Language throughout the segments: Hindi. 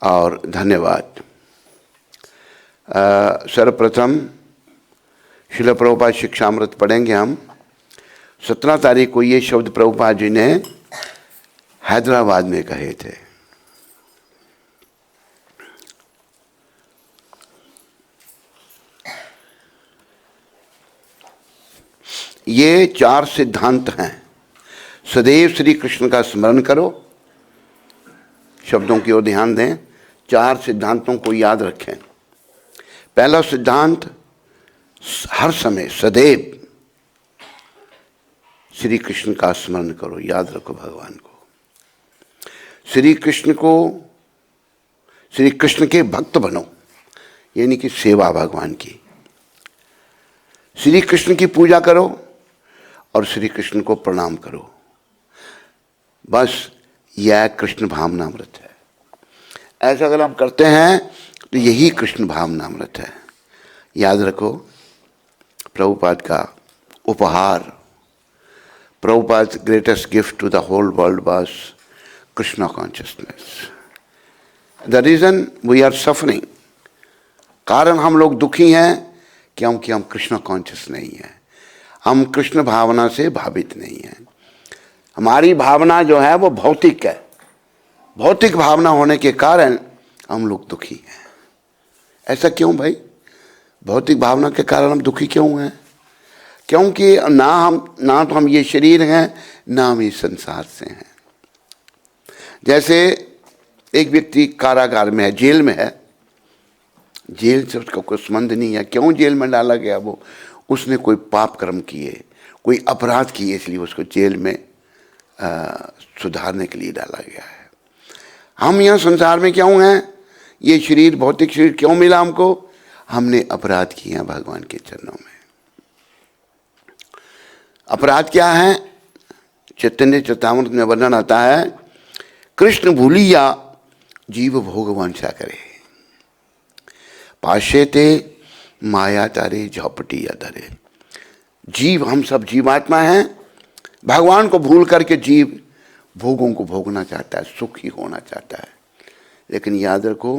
और धन्यवाद। सर्वप्रथम श्रील प्रभुपाद शिक्षामृत पढ़ेंगे हम। 17 तारीख को ये शब्द प्रभुपाद जी ने हैदराबाद में कहे थे। ये 4 सिद्धांत हैं। सदैव श्री कृष्ण का स्मरण करो, शब्दों की ओर ध्यान दें, 4 सिद्धांतों को याद रखें। पहला सिद्धांत, हर समय सदैव श्री कृष्ण का स्मरण करो, याद रखो भगवान को। श्री कृष्ण के भक्त बनो, यानी कि सेवा भगवान की। श्री कृष्ण की पूजा करो और श्री कृष्ण को प्रणाम करो। बस यह कृष्ण भावनामृत है। ऐसा अगर हम करते हैं तो यही कृष्ण भावनामृत है। याद रखो, प्रभुपाद का उपहार, Prabhupada greatest gift to the whole world was Krishna consciousness. The reason we are suffering, कारण हम लोग दुखी हैं क्योंकि हम कृष्णा कॉन्शियस नहीं हैं, हम कृष्ण भावना से भावित नहीं हैं। हमारी भावना जो है वो भौतिक है। भौतिक भावना होने के कारण हम लोग दुखी हैं। ऐसा क्यों भाई? भौतिक भावना के कारण हम दुखी क्यों हैं? क्योंकि ना तो हम ये शरीर हैं, ना हम इस संसार से हैं। जैसे एक व्यक्ति कारागार में है, जेल में है, जेल से उसका कोई संबंध नहीं है। क्यों जेल में डाला गया? वो उसने कोई पाप कर्म किए, कोई अपराध किए, इसलिए उसको जेल में सुधारने के लिए डाला गया है। हम यहाँ संसार में क्यों हैं? ये शरीर, भौतिक शरीर क्यों मिला हमको? हमने अपराध किए हैं भगवान के चरणों में। अपराध क्या है? चैतन्य चरितामृत में वर्णन आता है, कृष्ण भूलिया जीव भोग वांछा करे, पाशे ते माया तारे झौपटी अधरे। जीव, हम सब जीवात्मा हैं। भगवान को भूल करके जीव भोगों को भोगना चाहता है, सुखी होना चाहता है। लेकिन याद रखो,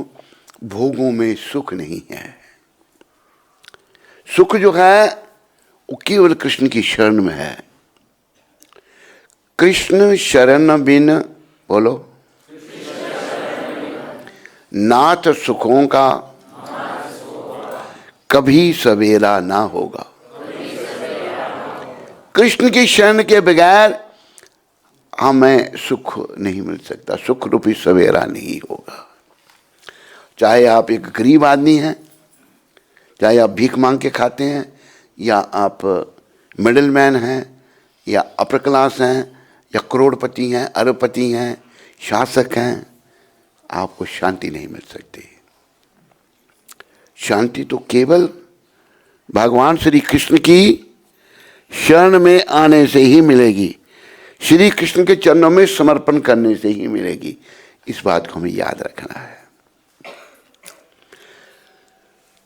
भोगों में सुख नहीं है। सुख जो है वो केवल कृष्ण की शरण में है। कृष्ण शरण बिन, बोलो, नाथ सुखों का कभी सवेरा ना होगा। कृष्ण की शरण के बगैर हमें सुख नहीं मिल सकता, सुख रूपी सवेरा नहीं होगा। चाहे आप एक गरीब आदमी हैं, चाहे आप भीख मांग के खाते हैं, या आप मिडिल मैन हैं, या अपर क्लास हैं, या करोड़पति हैं, अरबपति हैं, शासक हैं, आपको शांति नहीं मिल सकती। शांति तो केवल भगवान श्री कृष्ण की शरण में आने से ही मिलेगी, श्री कृष्ण के चरणों में समर्पण करने से ही मिलेगी। इस बात को हमें याद रखना है।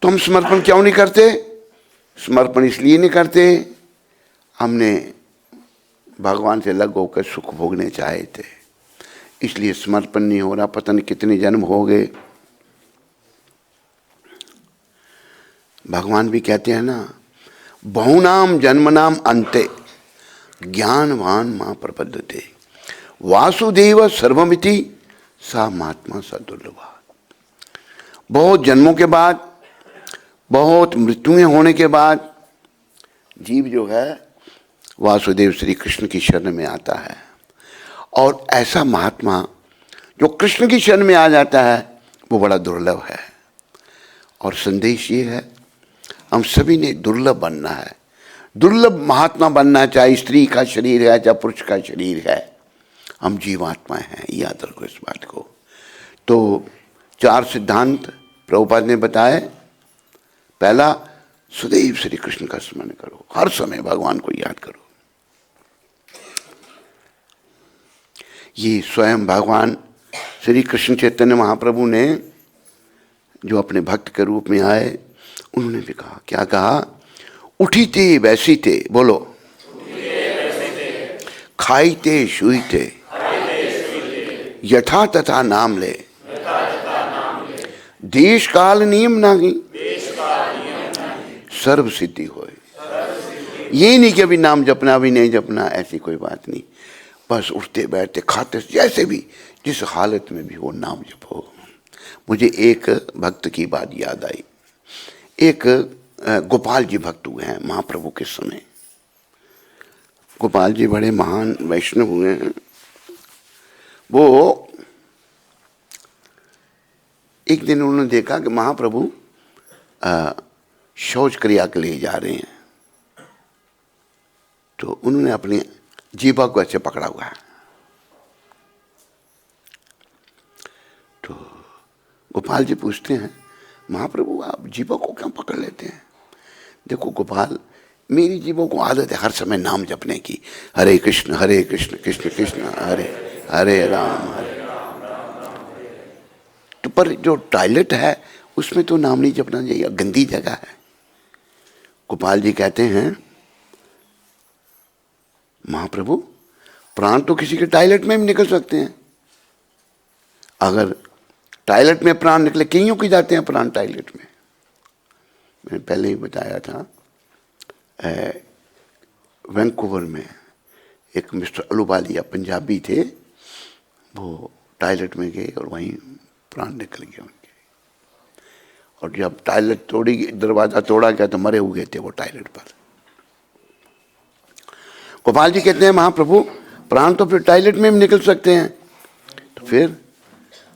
तो हम समर्पण क्यों नहीं करते? समर्पण इसलिए नहीं करते, हमने भगवान से लग होकर सुख भोगने चाहे थे, इसलिए समर्पण नहीं हो रहा। पता नहीं कितने जन्म हो गए। भगवान भी कहते हैं ना, बहुनाम जन्मनाम अंते ज्ञानवान मां प्रपद्यते, वासुदेव सर्वमिति सा महात्मा सदुर्लभा। बहुत जन्मों के बाद, बहुत मृत्युएं होने के बाद जीव जो है वासुदेव श्री कृष्ण की शरण में आता है। और ऐसा महात्मा जो कृष्ण की शरण में आ जाता है वो बड़ा दुर्लभ है। और संदेश ये है, हम सभी ने दुर्लभ बनना है, दुर्लभ महात्मा बनना है। चाहे स्त्री का शरीर है, चाहे पुरुष का शरीर है, हम जीवात्माएं हैं, याद रखो इस बात को। तो 4 सिद्धांत प्रभुपाद ने बताए। पहला, सदैव श्री कृष्ण का स्मरण करो, हर समय भगवान को याद करो। ये स्वयं भगवान श्री कृष्ण चैतन्य महाप्रभु ने, जो अपने भक्त के रूप में आए, उन्होंने भी कहा, क्या कहा? उठी ते वैसी ते, बोलो, खाई ते शुई ते, यथा तथा नाम ले, देश काल नियम नाही, सर्व सिद्धि होए। ये नहीं कि अभी नाम जपना भी नहीं जपना, ऐसी कोई बात नहीं। बस उठते बैठते खाते जैसे भी जिस हालत में भी हो नाम जपो। मुझे एक भक्त की बात याद आई। एक गोपाल जी भक्त हुए हैं महाप्रभु के समय। गोपाल जी बड़े महान वैष्णव हुए हैं। वो एक दिन उन्होंने देखा कि महाप्रभु शौच क्रिया के लिए जा रहे हैं, तो उन्होंने अपनी जीभा को ऐसे पकड़ा हुआ है। तो गोपाल जी पूछते हैं, महाप्रभु आप जीभा को क्यों पकड़ लेते हैं? देखो गोपाल, मेरी जीभों को आदत है हर समय नाम जपने की, हरे कृष्ण कृष्ण कृष्ण हरे हरे राम हरे। तो पर जो टॉयलेट है उसमें तो नाम नहीं जपना चाहिए, गंदी जगह है। गोपाल जी कहते हैं, महाप्रभु प्राण तो किसी के टॉयलेट में भी निकल सकते हैं। अगर टॉयलेट में प्राण निकले, कईयों के जाते हैं प्राण टॉयलेट में। मैंने पहले ही बताया था, वैंकूवर में एक मिस्टर अलूवालिया पंजाबी थे, वो टॉयलेट में गए और वहीं प्राण निकल गए उनके। और जब टॉयलेट तोड़ी, दरवाजा तोड़ा गया तो मरे हुए थे वो टॉयलेट पर। गोपाल जी कहते हैं, महाप्रभु प्राण तो फिर टॉयलेट में भी निकल सकते हैं, तो फिर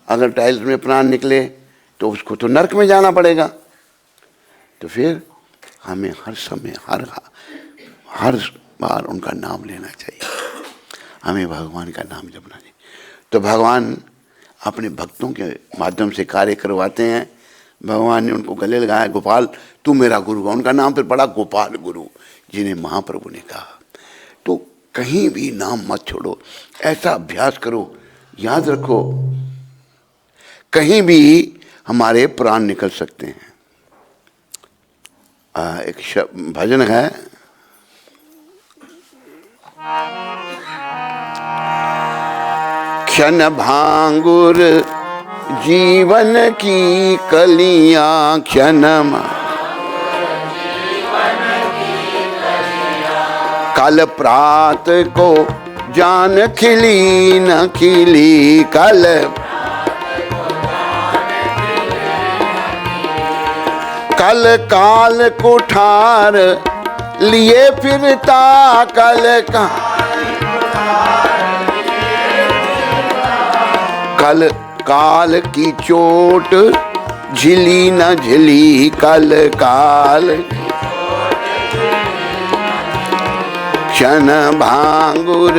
अगर टॉयलेट में प्राण निकले तो उसको तो नरक में जाना पड़ेगा। तो फिर हमें हर समय हर बार उनका नाम लेना चाहिए, हमें भगवान का नाम जपना चाहिए। तो भगवान अपने भक्तों के माध्यम से कार्य करवाते हैं। भगवान ने उनको गले लगाया, गोपाल तू मेरा गुरु है। उनका नाम फिर पड़ा गोपाल गुरु, जिन्हें महाप्रभु ने कहा। तो कहीं भी नाम मत छोड़ो, ऐसा अभ्यास करो। याद रखो, कहीं भी हमारे प्राण निकल सकते हैं। एक भजन है, क्षण भांगुर जीवन की कलियां, क्षण कल प्रात को जान खिली न खिली, कल कल काल कुठार लिए फिरता, कल काल की चोट झिली न झिली, कल काल क्षण भांगुर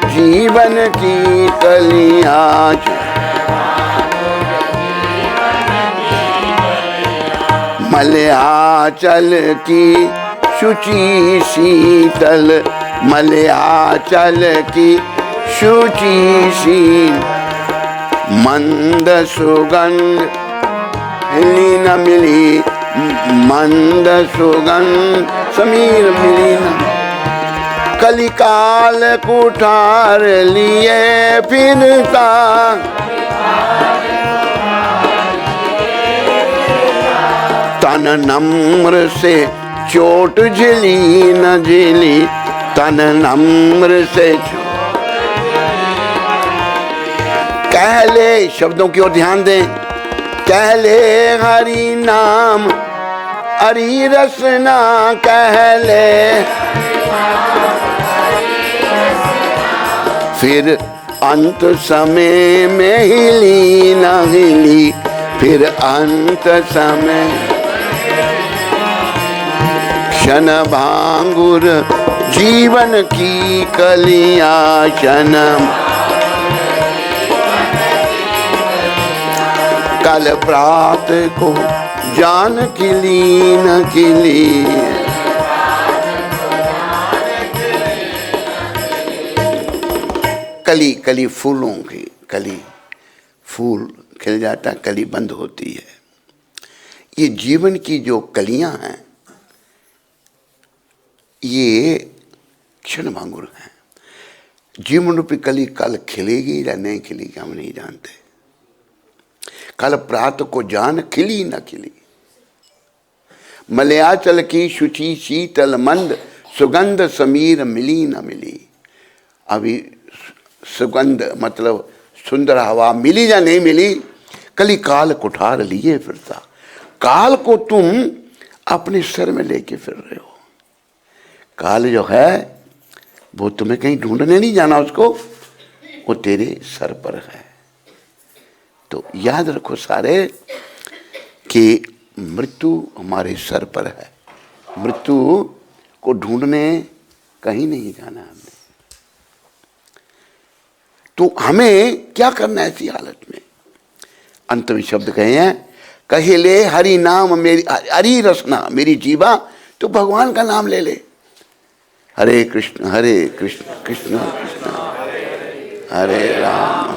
जीवन की कलियां, मलयाचल की शुचि शीतल, मलयाचल की शुचि शीतल, मंद सुगंध मिली न मिली, मंद सुगंध समीर मिली न, कलिकाल कुठार लिए फिरता, तन नम्र से चोट झिली न झिली, तन नम्र से कह ले, शब्दों की ओर ध्यान दें, कह ले हरि नाम हरि रसना, कह ले फिर अंत समय में हिली न हिली, फिर अंत समय क्षण भांगुर जीवन की कलियां, क्षण कल प्रात को जान खिली न खिली। कली, कली फूलों की, कली फूल खिल जाता, कली बंद होती है। ये जीवन की जो कलियां हैं ये क्षण भांगुर हैं। जीवन रूपी कली कल खिलेगी या नहीं खिलेगी हम नहीं जानते। कल प्रात को जान खिली न खिली, मलयाचल की शुचि शीतल मंद, सुगंध समीर मिली न मिली। अभी सुगंध मतलब सुंदर हवा मिली या नहीं मिली, कली काल कुठार लिए फिरता। काल को तुम अपने सर में लेके फिर रहे हो। काल जो है वो तुम्हें कहीं ढूंढने नहीं जाना, उसको वो तेरे सर पर है। तो याद रखो सारे कि मृत्यु हमारे सर पर है। मृत्यु को ढूंढने कहीं नहीं जाना हमने। तो हमें क्या करना है ऐसी हालत में? अंत में शब्द कहे हैं, कहे ले हरि नाम मेरी, हरि रसना मेरी जीवा, तो भगवान का नाम ले ले। हरे कृष्ण कृष्ण कृष्ण हरे राम।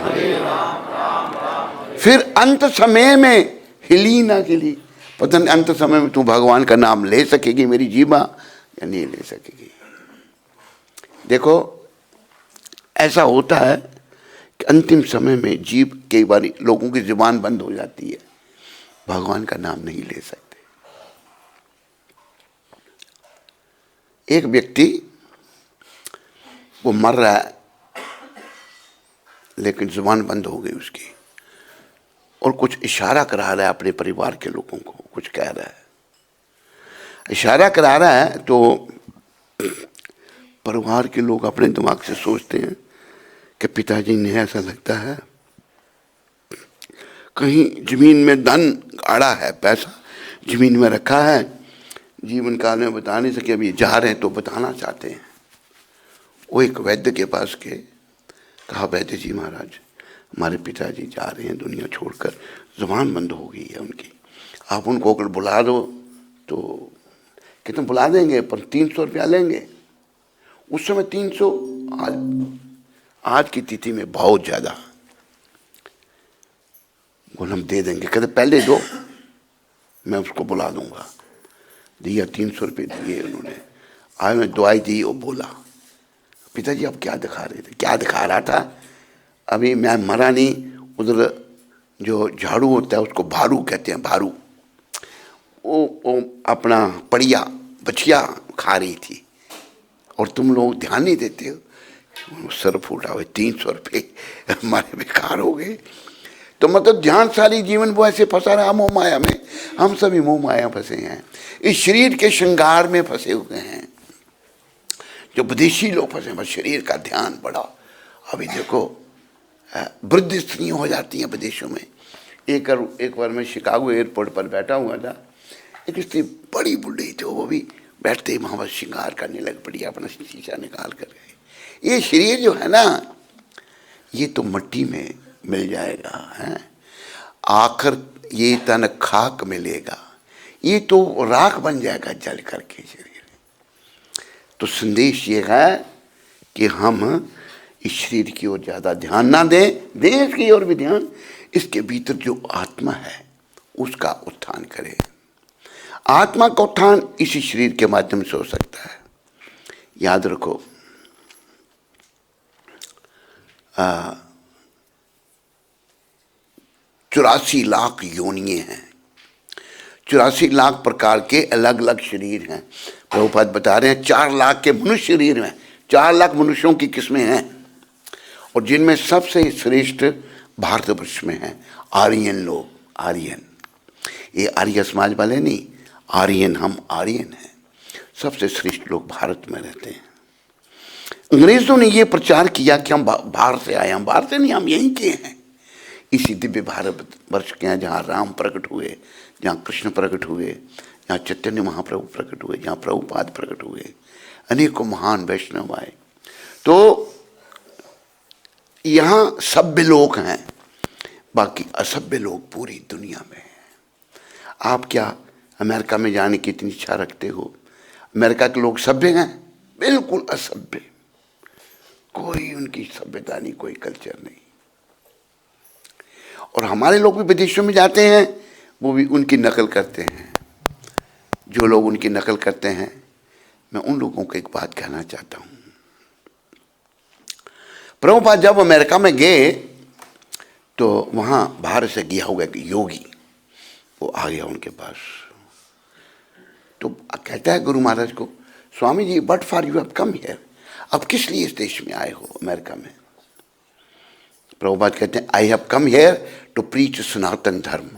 फिर अंत समय में हिली ना हिली, पता नहीं अंत समय में तू भगवान का नाम ले सकेगी मेरी जीवा या नहीं ले सकेगी। देखो ऐसा होता है कि अंतिम समय में जीव कई बार लोगों की जुबान बंद हो जाती है, भगवान का नाम नहीं ले सकते। एक व्यक्ति वो मर रहा है लेकिन जुबान बंद हो गई उसकी, और कुछ इशारा करा रहा है अपने परिवार के लोगों को, कुछ कह रहा है, इशारा करा रहा है। तो परिवार के लोग अपने दिमाग से सोचते हैं कि पिताजी ने ऐसा लगता है कहीं जमीन में धन गाड़ा है, पैसा जमीन में रखा है, जीवन काल में बता नहीं सके, अभी जा रहे हैं तो बताना चाहते हैं। वो एक वैद्य के पास गए, कहा वैद्य जी महाराज हमारे पिताजी जा रहे हैं दुनिया छोड़कर, जुबान बंद हो गई है उनकी, आप उनको अगर बुला दो तो कितने बुला देंगे, पर 300 रुपया लेंगे। उस समय 300 आज की तिथि में बहुत ज़्यादा, बोल हम दे देंगे। कहते पहले दो मैं उसको बुला दूंगा। दिया 300 रुपये दिए उन्होंने, आज मैं दवाई दी और बोला पिताजी आप क्या दिखा रहे थे? क्या दिखा रहा था? अभी मैं मरा नहीं, उधर जो झाड़ू होता है उसको भारू कहते हैं, भारू, वो अपना पड़िया बछिया खा रही थी और तुम लोग ध्यान नहीं देते हो। सर फूटा हुआ, 300 रुपये हमारे बेकार हो गए। तो मतलब ध्यान सारी जीवन वो ऐसे फंसा रहा मोह माया में। हम सभी मोह माया फंसे हैं, इस शरीर के श्रृंगार में फंसे हुए हैं। जो विदेशी लोग फंसे बस शरीर का ध्यान बढ़ा। अभी देखो वृद्ध स्त्रियाँ हो जाती हैं विदेशों में। एक बार मैं शिकागो एयरपोर्ट पर बैठा हुआ था, एक स्त्री बड़ी बुढ़ी थी, वो भी बैठते ही वहाँ पर श्रृंगार करने लग पड़ी, अपना शीशा निकाल कर गए। ये शरीर जो है ना, ये तो मिट्टी में मिल जाएगा है, आखिर ये तन खाक मिलेगा, ये तो राख बन जाएगा जल करके शरीर। तो संदेश ये है कि हम इस शरीर की ओर ज़्यादा ध्यान ना दें, दें इसकी ओर भी ध्यान, इसके भीतर जो आत्मा है उसका उत्थान करें। आत्मा का उत्थान इसी शरीर के माध्यम से हो सकता है। याद रखो 84 लाख योनियाँ हैं, 84 लाख प्रकार के अलग अलग शरीर हैं। प्रभुपाद बता रहे हैं 4 लाख के मनुष्य शरीर में 4 लाख मनुष्यों की किस्में हैं, और जिनमें सबसे श्रेष्ठ भारतवर्ष में हैं आर्यन लोग। आर्यन, ये आर्य समाज वाले नहीं, आर्यन, हम आर्यन हैं। सबसे श्रेष्ठ लोग भारत में रहते हैं। अंग्रेजों ने ये प्रचार किया कि हम बाहर से आए, हम बाहर से नहीं, हम यहीं के हैं। इसी दिव्य भारत वर्ष के हैं जहाँ राम प्रकट हुए, जहाँ कृष्ण प्रकट हुए, जहाँ चैतन्य महाप्रभु प्रकट हुए, जहाँ प्रभुपाद प्रकट हुए, अनेकों महान वैष्णव आए। तो यहाँ सभ्य लोग हैं, बाकी असभ्य लोग पूरी दुनिया में हैं। आप क्या अमेरिका में जाने की इतनी इच्छा रखते हो? अमेरिका के लोग सभ्य हैं? बिल्कुल असभ्य, कोई उनकी सभ्यता नहीं, कोई कल्चर नहीं। और हमारे लोग भी विदेशों में जाते हैं, वो भी उनकी नकल करते हैं। जो लोग उनकी नकल करते हैं, मैं उन लोगों को एक बात कहना चाहता हूँ। प्रभुपाद जब अमेरिका में गए तो वहाँ बाहर से गया हुआ एक योगी वो आ गया उनके पास, तो कहता है गुरु महाराज को, स्वामी जी but for you have come here, अब किस लिए इस देश में आए हो अमेरिका में? प्रभुपाद कहते हैं, I have come here to preach Sanatan Dharma,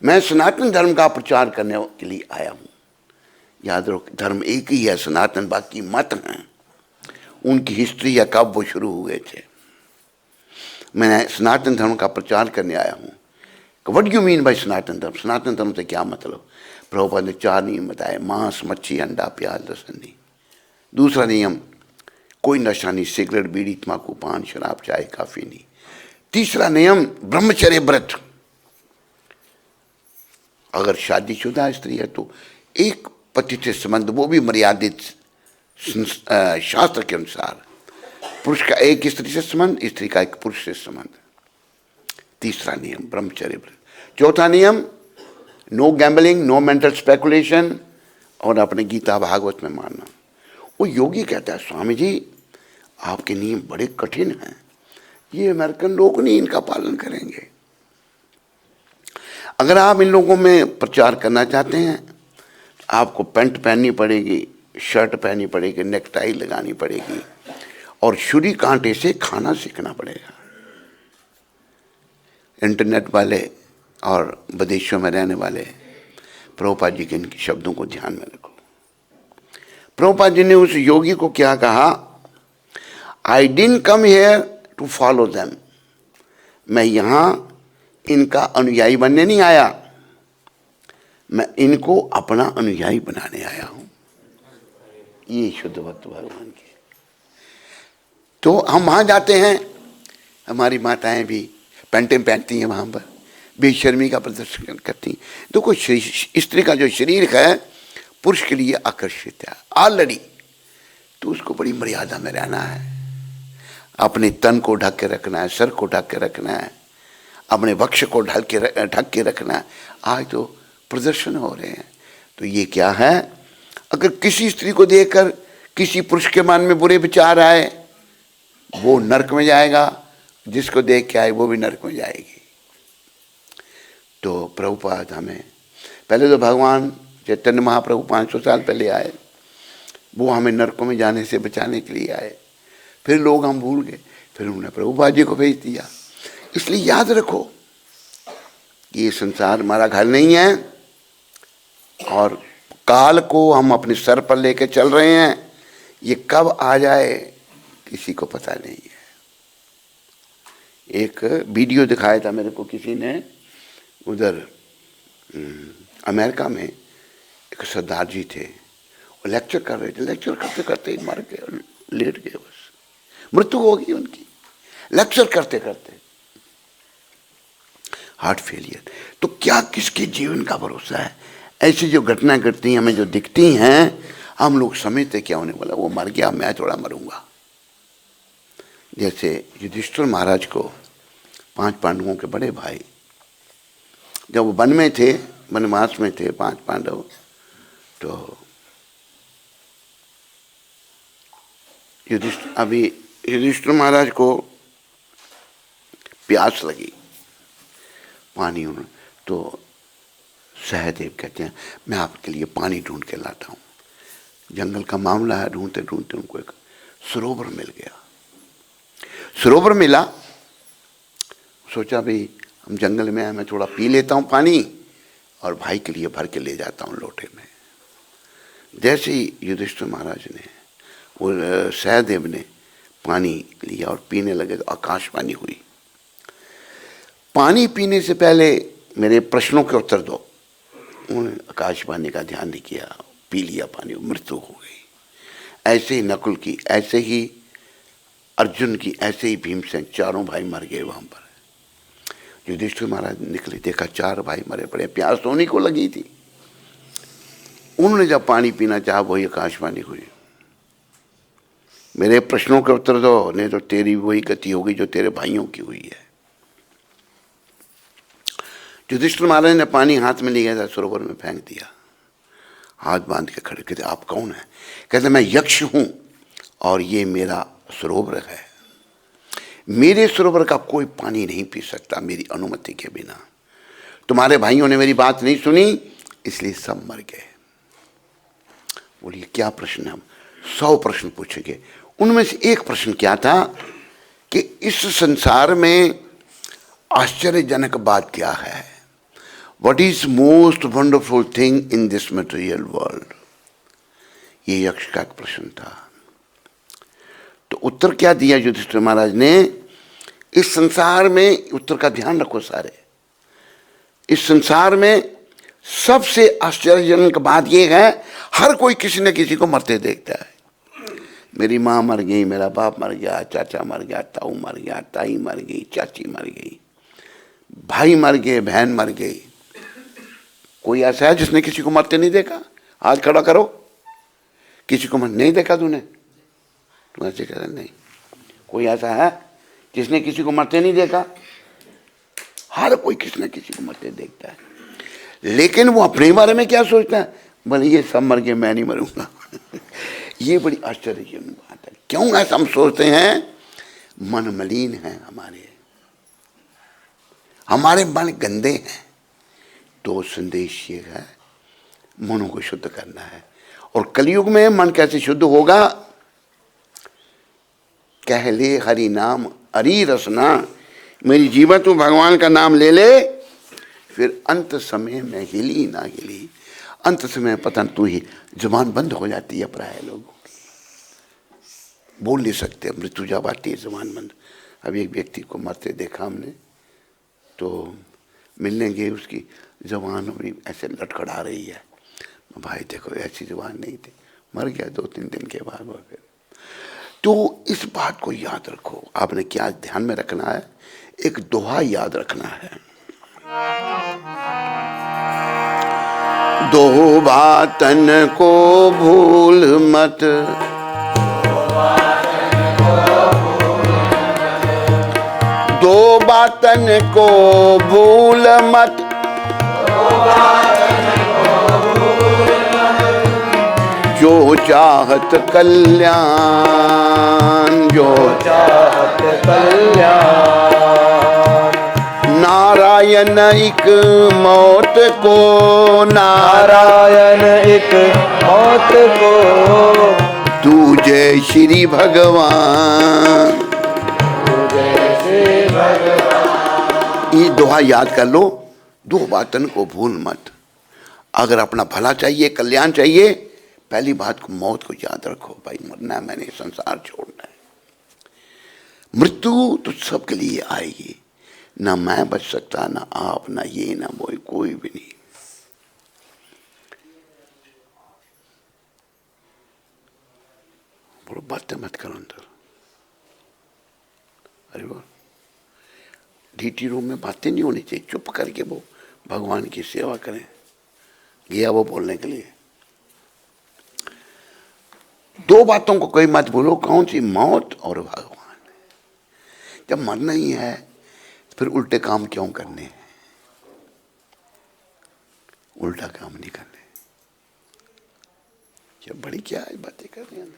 मैं सनातन धर्म का प्रचार करने के लिए आया हूँ। याद रखो, धर्म एक ही है, सनातन, बाकी मत हैं, उनकी हिस्ट्री या कब वो शुरू हुए थे। मैं सनातन धर्म का प्रचार करने आया हूँ। व्हाट यू मीन बाय सनातन धर्म? सनातन धर्म से क्या मतलब? प्रभुपाद ने 4 नियम बताए, मांस, मच्छी, अंडा, प्याज, लहसुन नहीं। दूसरा नियम, कोई नशा नहीं, सिगरेट, बीड़ी, तम्बाकू, पान, शराब, चाय, काफी नहीं। तीसरा नियम, ब्रह्मचर्य व्रत, अगर शादीशुदा स्त्री है तो एक पति से संबंध, वो भी मर्यादित शास्त्र के अनुसार। पुरुष का एक स्त्री से संबंध, स्त्री का एक पुरुष से संबंध। तीसरा नियम ब्रह्मचर्य व्रत। चौथा नियम, no gambling, no mental speculation, और अपने गीता भागवत में मानना। वो योगी कहता है, स्वामी जी आपके नियम बड़े कठिन हैं, ये अमेरिकन लोग नहीं इनका पालन करेंगे। अगर आप इन लोगों में प्रचार करना चाहते हैं, आपको पैंट पहननी पड़ेगी, शर्ट पहननी पड़ेगी, नेकटाई लगानी पड़ेगी, और छुरी कांटे से खाना सीखना पड़ेगा। इंटरनेट वाले और विदेशों में रहने वाले, प्रभुपाद जी के इन शब्दों को ध्यान में रखो। प्रभुपाद जी ने उस योगी को क्या कहा? I didn't come here to follow them, मैं यहाँ इनका अनुयायी बनने नहीं आया, मैं इनको अपना अनुयायी बनाने आया हूँ। ये शुद्ध भक्त भगवान की। तो हम वहाँ जाते हैं, हमारी माताएं भी पैंटें पहनती हैं, वहाँ पर बेशर्मी का प्रदर्शन करती हैं। देखो, स्त्री का जो शरीर है पुरुष के लिए आकर्षित है ऑलरेडी, तो उसको बड़ी मर्यादा में रहना है, अपने तन को ढक के रखना है, सर को ढक के रखना है, अपने वक्ष को ढक के रखना है। आज तो प्रदर्शन हो रहे हैं। तो ये क्या है? अगर किसी स्त्री को देखकर किसी पुरुष के मन में बुरे विचार आए, वो नरक में जाएगा, जिसको देख के आए वो भी नरक में जाएगी। तो प्रभुपाद हमें, पहले तो भगवान चैतन्य महाप्रभु 500 साल पहले आए, वो हमें नरकों में जाने से बचाने के लिए आए। फिर लोग हम भूल गए, फिर उन्होंने प्रभुपाद जी को भेज दिया। इसलिए याद रखो कि ये संसार हमारा घर नहीं है, और काल को हम अपने सर पर लेकर चल रहे हैं। ये कब आ जाए किसी को पता नहीं है। एक वीडियो दिखाया था मेरे को किसी ने, उधर अमेरिका में एक सरदार जी थे, वो लेक्चर कर रहे थे, लेक्चर करते करते ही मर गए, लेट गए, बस मृत्यु हो गई उनकी लेक्चर करते करते, हार्ट फेलियर। तो क्या किसके जीवन का भरोसा है? ऐसी जो घटना घटती हैं, हमें जो दिखती हैं, हम लोग समझते क्या होने वाला, वो मर गया, मैं थोड़ा मरूंगा। जैसे युधिष्ठिर महाराज को 5 पांडवों के बड़े भाई, जब वो वन में थे, वनवास में थे 5 पांडव, तो युधिष्ठिर महाराज को प्यास लगी, पानी उन्होंने, तो सहदेव कहते हैं मैं आपके लिए पानी ढूंढ के लाता हूँ। जंगल का मामला है, ढूंढते ढूंढते उनको एक सरोवर मिल गया। सरोवर मिला, सोचा भाई हम जंगल में आए, मैं थोड़ा पी लेता हूँ पानी और भाई के लिए भर के ले जाता हूँ लोटे में। जैसे ही युधिष्ठिर महाराज ने, वो सहदेव ने पानी लिया और पीने लगे तो आकाशवाणी हुई, पानी पीने से पहले मेरे प्रश्नों के उत्तर दो। उन्होंने आकाशवाणी का ध्यान नहीं किया, पी लिया पानी, मृत्यु हो गई। ऐसे ही नकुल की, ऐसे ही अर्जुन की, ऐसे ही भीमसेन, चारों भाई मर गए वहां पर। युधिष्ठिर महाराज निकले, देखा 4 भाई मरे पड़े, प्यास तो उन्हीं को लगी थी। उन्होंने जब पानी पीना चाहा, वही आकाशवाणी हुई, मेरे प्रश्नों के उत्तर दो, नहीं तो तेरी वही गति होगी जो तेरे भाइयों की हुई है। युधिष्ठिर महाराज ने पानी हाथ में लिया था, सरोवर में फेंक दिया, हाथ बांध के खड़े। कहते आप कौन है? कहते मैं यक्ष हूं और ये मेरा सरोवर है, मेरे सरोवर का कोई पानी नहीं पी सकता मेरी अनुमति के बिना। तुम्हारे भाइयों ने मेरी बात नहीं सुनी, इसलिए सब मर गए। बोलिए क्या प्रश्न है? हम 100 प्रश्न पूछेंगे। उनमें से एक प्रश्न क्या था कि इस संसार में आश्चर्यजनक बात क्या है? What is most wonderful thing in this material world? ये यक्ष का प्रश्न था। तो उत्तर क्या दिया युधिष्ठिर महाराज ने? इस संसार में, उत्तर का ध्यान रखो सारे, इस संसार में सबसे आश्चर्यजनक बात यह है, हर कोई किसी न किसी को मरते देखता है। मेरी माँ मर गई, मेरा बाप मर गया, चाचा मर गया, ताऊ मर गया, ताई मर गई, चाची मर गई, भाई मर गए, बहन मर गई। कोई ऐसा है जिसने किसी को मरते नहीं देखा? हाथ खड़ा करो। किसी को नहीं देखा तूने? तू ऐसे कह नहीं। कोई ऐसा है जिसने किसी को मरते नहीं देखा? हर कोई किसी न किसी को मरते देखता है, लेकिन वो अपने बारे में क्या सोचता है? बोले ये सब मर गए, मैं नहीं मरूंगा। ये बड़ी आश्चर्यजनक बात है। क्यों ऐसा हम सोचते हैं? मन मलिन है हमारे मन गंदे हैं। तो संदेश ये है, मनों को शुद्ध करना है। और कलयुग में मन कैसे शुद्ध होगा? कह ले हरि नाम हरि रसना, मेरी जीवन तू भगवान का नाम ले ले, फिर अंत समय में हिली ना हिली। अंत समय पता तू ही, जुबान बंद हो जाती है प्राय लोगों की, बोल नहीं सकते, मृत्यु जब आती है जुबान बंद। अभी एक व्यक्ति को मरते देखा हमने, तो मिलने गए, उसकी जुबान अभी ऐसे लटखड़ा रही है। भाई देखो ऐसी जुबान नहीं थी, मर गया 2-3 दिन के बाद वगैरह। तो इस बात को याद रखो। आपने क्या ध्यान में रखना है? एक दोहा याद रखना है। दो बातन को भूल मत, दो बातन को भूल मत, जो चाहत कल्याण, जो चाहत कल्याण। नारायण एक मौत को, नारायण एक मौत को, तू जय श्री भगवान, तू जय श्री भगवान। ये दोहा याद कर लो। दो बातन को भूल मत। अगर अपना भला चाहिए, कल्याण चाहिए, पहली बात को मौत को याद रखो। भाई मरना है, मैंने संसार छोड़ना है। मृत्यु तो सबके लिए आएगी, ना मैं बच सकता, ना आप, ना ये, ना वो, कोई भी नहीं। बोलो बातें मत करो अंदर। अरे वो डीटी रूम में बातें नहीं होनी चाहिए, चुप करके वो भगवान की सेवा करें। गया वो बोलने के लिए। दो बातों को कोई मत बोलो। कौन सी? मौत और भगवान। जब मरना ही है तो फिर उल्टे काम क्यों करने हैं? उल्टा काम नहीं करने। जब बड़ी क्या है बातें कर रहे हैं।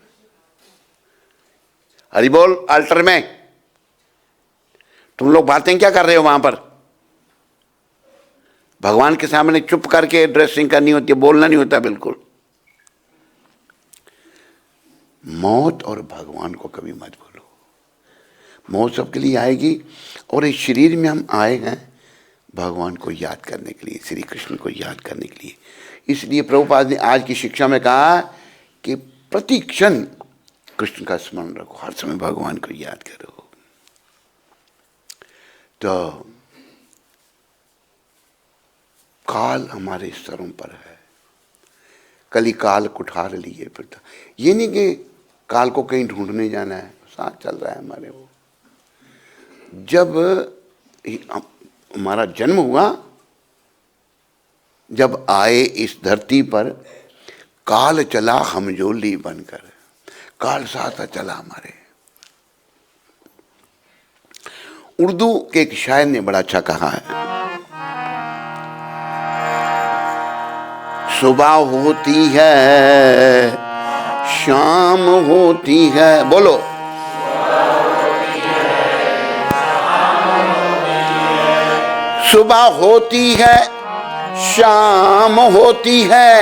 हरि बोल। अल्टर में तुम लोग बातें क्या कर रहे हो वहां पर? भगवान के सामने चुप करके ड्रेसिंग करनी होती है, बोलना नहीं होता बिल्कुल। मौत और भगवान को कभी मत भूलो। मौत सबके लिए आएगी, और इस शरीर में हम आए हैं भगवान को याद करने के लिए, श्री कृष्ण को याद करने के लिए। इसलिए प्रभुपाद ने आज की शिक्षा में कहा कि प्रति क्षण कृष्ण का स्मरण रखो, हर समय भगवान को याद करो। तो काल हमारे स्तरों पर है। कली काल कुठार लिए फिरता। ये नहीं कि काल को कहीं ढूंढने जाना है, साथ चल रहा है हमारे। वो जब हमारा जन्म हुआ, जब आए इस धरती पर, काल चला हमजोली बनकर। काल साथ चला हमारे। उर्दू के एक शायर ने बड़ा अच्छा कहा है, सुबह होती है शाम होती है, बोलो, सुबह होती है शाम होती है,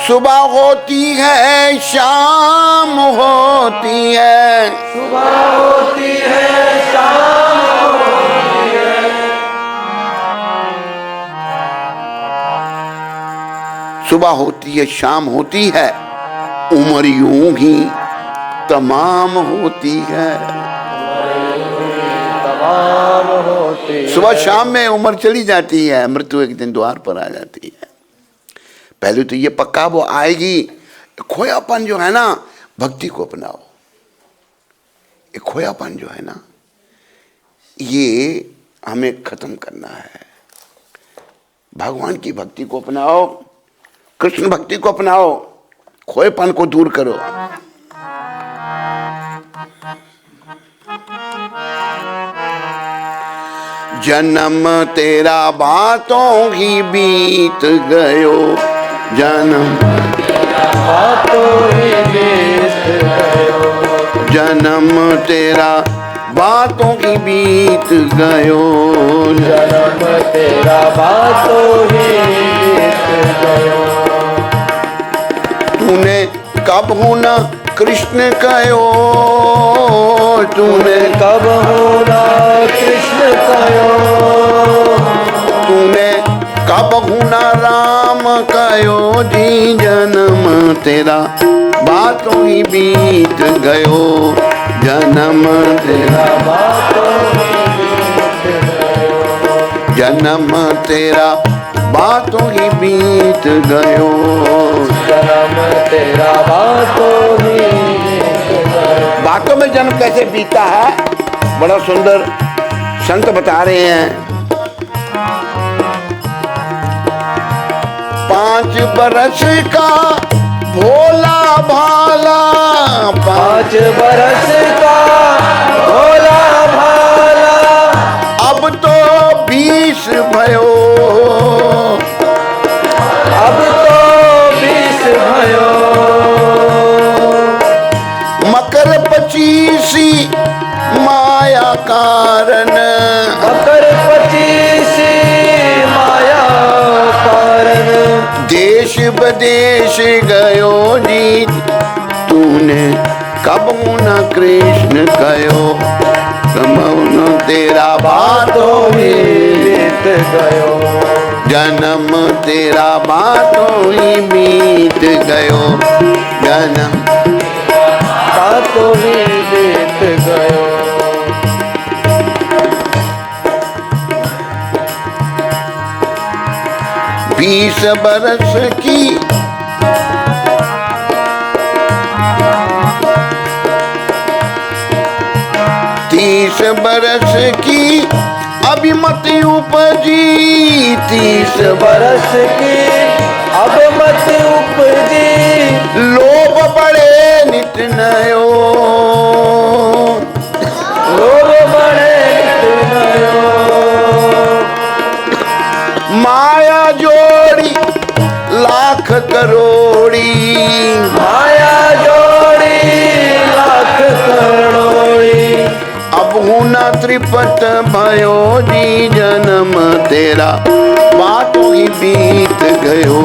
सुबह होती है शाम होती है, सुबह होती है शाम होती है, सुबह होती है शाम होती है, उम्र यूं ही तमाम होती है। तमाम होती सुबह शाम में उम्र चली जाती है, मृत्यु एक दिन द्वार पर आ जाती है। पहले तो ये पक्का वो आएगी। खोयापन जो है ना, भक्ति को अपनाओ। ये खोयापन जो है ना, ये हमें खत्म करना है। भगवान की भक्ति को अपनाओ, कृष्ण भक्ति को अपनाओ, खोएपन को दूर करो। जन्म तेरा बातों ही बीत गयो, जन्म बातों ही बीत गयो, जन्म तेरा बातों की बीत गयो, जन्म तेरा बातों ही बीत गयो, तूने कब होना कृष्ण कयो, तूने कब होना कृष्ण कयो, तूने कब होना राम कयो जी, जन्म तेरा बातों ही बीत गयो, जन्म तेरा बातों ही बीत गयो, जन्म तेरा बातों ही बीत गयो। जन्म तेरा बातों ही बीत गयो। बातों में जन्म कैसे बीता है, बड़ा सुंदर संत बता रहे हैं। 5 बरस का भोला भाला, 5 बरस का भोला भाला, अब तो 20 भयो, अब तो 20 भयो, मकर 25 माया कारण, मकर 25 माया कारण, देश विदेश गयो जी, तूने कब न कृष्ण कयो, कमौन तेरा बातों ही में बीत गयो, जन्म तेरा बातों ही बीत गयो, जन्म बातों ही बीत गयो, 20 बरस की 30 बरस की अभिमत उपजी, 30 बरस की अब मत उपजी, लोभ बड़े नित नयो, लोभ बड़े नित नयो, माया जोड़ी लाख करोड़ी, माया जोड़ी लाख करोड़ी, अब हुना त्रिपट भयो जी, जन्म तेरा बातों ही बीत गयो,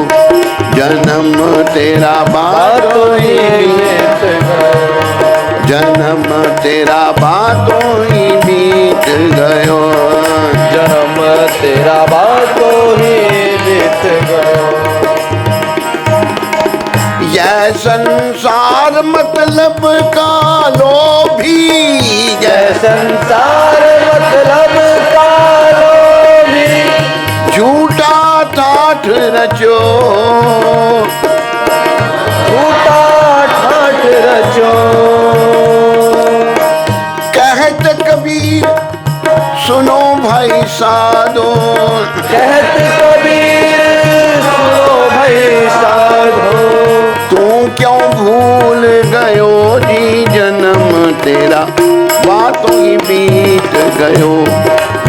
जन्म तेरा बातों ही बीत गयो, जन्म तेरा बातों ही बीत गयो, जन्म तेरा बातों ही बीत गयो, यह संसार मतलब का लोभी, यह संसार मतलब का लोभी, झूठा ठाठ रचो, झूठा ठाठ रचो, कहत कबीर सुनो भाई साधो, कहत कबीर सुनो भाई साधो, तू क्यों भूल गयो जी, जन्म तेरा बातों ही बीत गयो,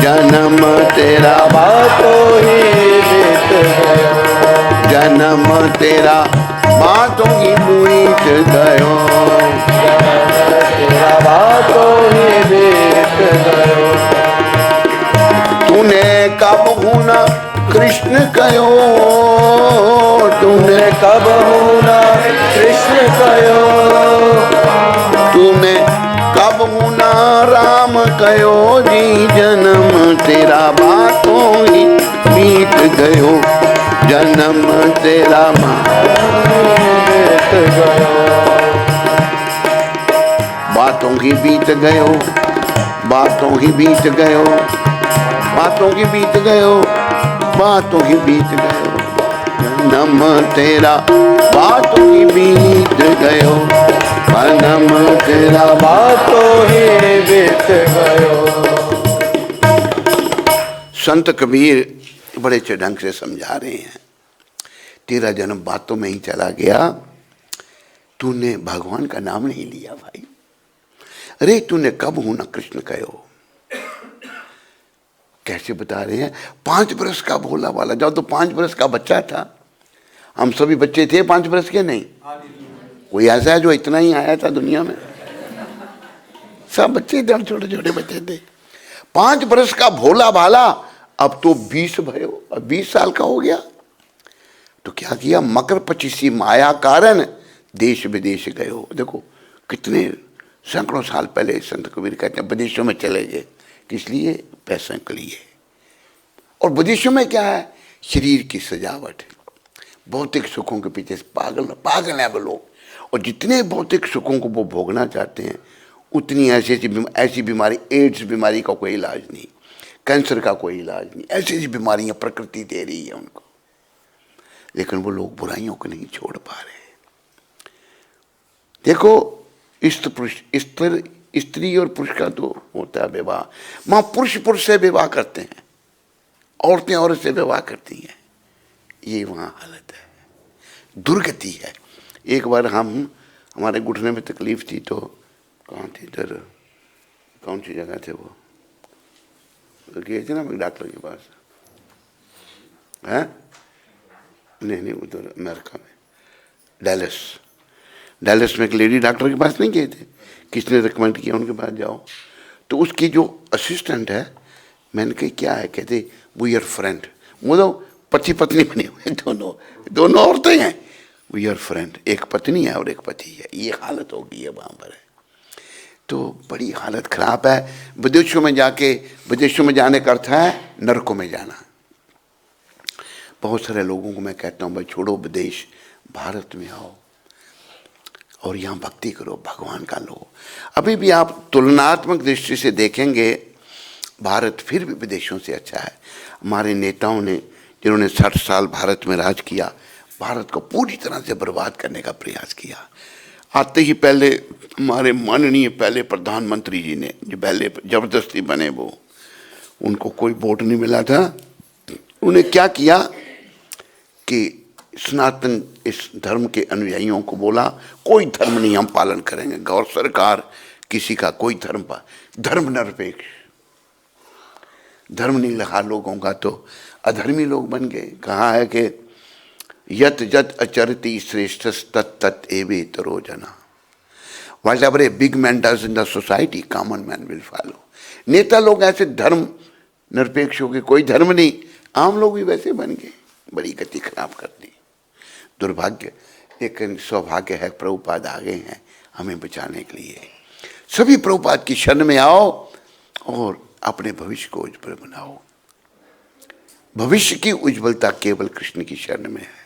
जन्म तेरा बातों ही बीत गयो, जन्म तेरा बातों की बीत गयो, तेरा बातों ही बीत गयो। तूने कब हुना कृष्ण कयो, तूने कब हुना कृष्ण कयो, तूने कब हुना राम कयो जी, जन्म तेरा बातों ही बीत गयो, जन्म तेरा बीत गयो। बातों ही बीत गयो, बातों ही बीत गयो, बातों ही बीत गयो, बातों ही बीत गयो, जन्म तेरा बातों ही बीत गयो, जन्म तेरा बातों ही बीत गयो। संत कबीर बड़े अच्छे ढंग से समझा रहे हैं, तेरा जन्म बातों में ही चला गया, तूने भगवान का नाम नहीं लिया भाई। अरे तूने कब हूं ना कृष्ण कहो। कैसे बता रहे हैं, 5 बरस का भोला वाला, जब तो 5 बरस का बच्चा था, हम सभी बच्चे थे 5 बरस के, नहीं कोई ऐसा है जो इतना ही आया था दुनिया में, सब बच्चे थे, छोटे छोटे बच्चे थे। 5 बरस का भोला भाला, अब तो 20 भयो, अब 20 साल का हो गया। तो क्या किया, मकर 25 माया कारण देश विदेश गए हो। देखो कितने सैकड़ों साल पहले संत कबीर कहते हैं विदेशों में चले गए, किस लिए, पैसों के लिए। और विदेशों में क्या है, शरीर की सजावट, भौतिक सुखों के पीछे पागल है वो लोग। और जितने भौतिक सुखों को वो भोगना चाहते हैं, उतनी ऐसी बीमारी, एड्स बीमारी का कोई इलाज नहीं, कैंसर का कोई इलाज नहीं, ऐसी ऐसी बीमारियां प्रकृति दे रही है उनको। लेकिन वो लोग बुराइयों को नहीं छोड़ पा रहे। देखो स्त्री और पुरुष का तो होता है विवाह, वहां पुरुष पुरुष से विवाह करते हैं, औरतें औरत से विवाह करती हैं, ये वहां हालत है, दुर्गति है। एक बार हमारे घुटने में तकलीफ थी, तो कहाँ थी, इधर कौन सी जगह थे वो, गए थे ना डॉक्टर के पास, है नहीं उधर अमेरिका में, डैलस में एक लेडी डॉक्टर के पास नहीं गए थे, किसने रिकमेंड किया उनके पास जाओ। तो उसकी जो असिस्टेंट है, मैंने कहा क्या है, कहते वो योर फ्रेंड, वो तो पति पत्नी बने हुए, दोनों औरतें हैं, वो योर फ्रेंड, एक पत्नी है और एक पति है, ये हालत हो गई है वहाँ पर। तो बड़ी हालत खराब है। विदेशों में जाने का अर्थ है नरकों में जाना। बहुत सारे लोगों को मैं कहता हूँ भाई छोड़ो विदेश, भारत में आओ और यहाँ भक्ति करो, भगवान का लो। अभी भी आप तुलनात्मक दृष्टि से देखेंगे, भारत फिर भी विदेशों से अच्छा है। हमारे नेताओं ने, जिन्होंने 60 साल भारत में राज किया, भारत को पूरी तरह से बर्बाद करने का प्रयास किया। आते ही पहले हमारे माननीय पहले प्रधानमंत्री जी ने, जो पहले जबरदस्ती बने, वो उनको कोई वोट नहीं मिला था, उन्हें क्या किया कि सनातन इस धर्म के अनुयायियों को बोला कोई धर्म नहीं हम पालन करेंगे, गौर सरकार किसी का कोई धर्म निरपेक्ष, धर्म नहीं लगा लोगों का, तो अधर्मी लोग बन गए। कहा है कि यत जत अचरति श्रेष्ठ तत् एवेतरो जना, whatever a big man does in the society, common man will follow। नेता लोग ऐसे धर्म निरपेक्ष हो गए, कोई धर्म नहीं, आम लोग भी वैसे बन गए, बड़ी गति खराब कर दी। दुर्भाग्य, लेकिन सौभाग्य है प्रभुपाद आ गए हैं हमें बचाने के लिए। सभी प्रभुपाद की शरण में आओ और अपने भविष्य को उज्जवल बनाओ। भविष्य की उज्ज्वलता केवल कृष्ण की शरण में है।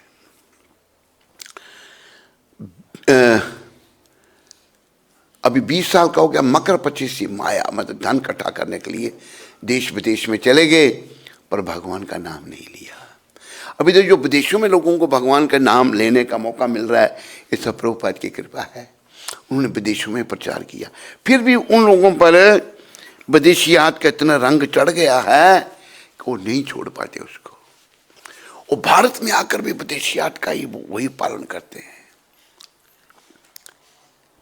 अभी 20 साल का हो गया, मकर 25 माया, मतलब धन इकट्ठा करने के लिए देश विदेश में चले गए, पर भगवान का नाम नहीं लिया। अभी तो जो विदेशों में लोगों को भगवान का नाम लेने का मौका मिल रहा है, ये सब प्रभुपाद की कृपा है। उन्होंने विदेशों में प्रचार किया, फिर भी उन लोगों पर विदेशियात का इतना रंग चढ़ गया है कि वो नहीं छोड़ पाते उसको। वो भारत में आकर भी विदेशियात का ही वही पालन करते हैं,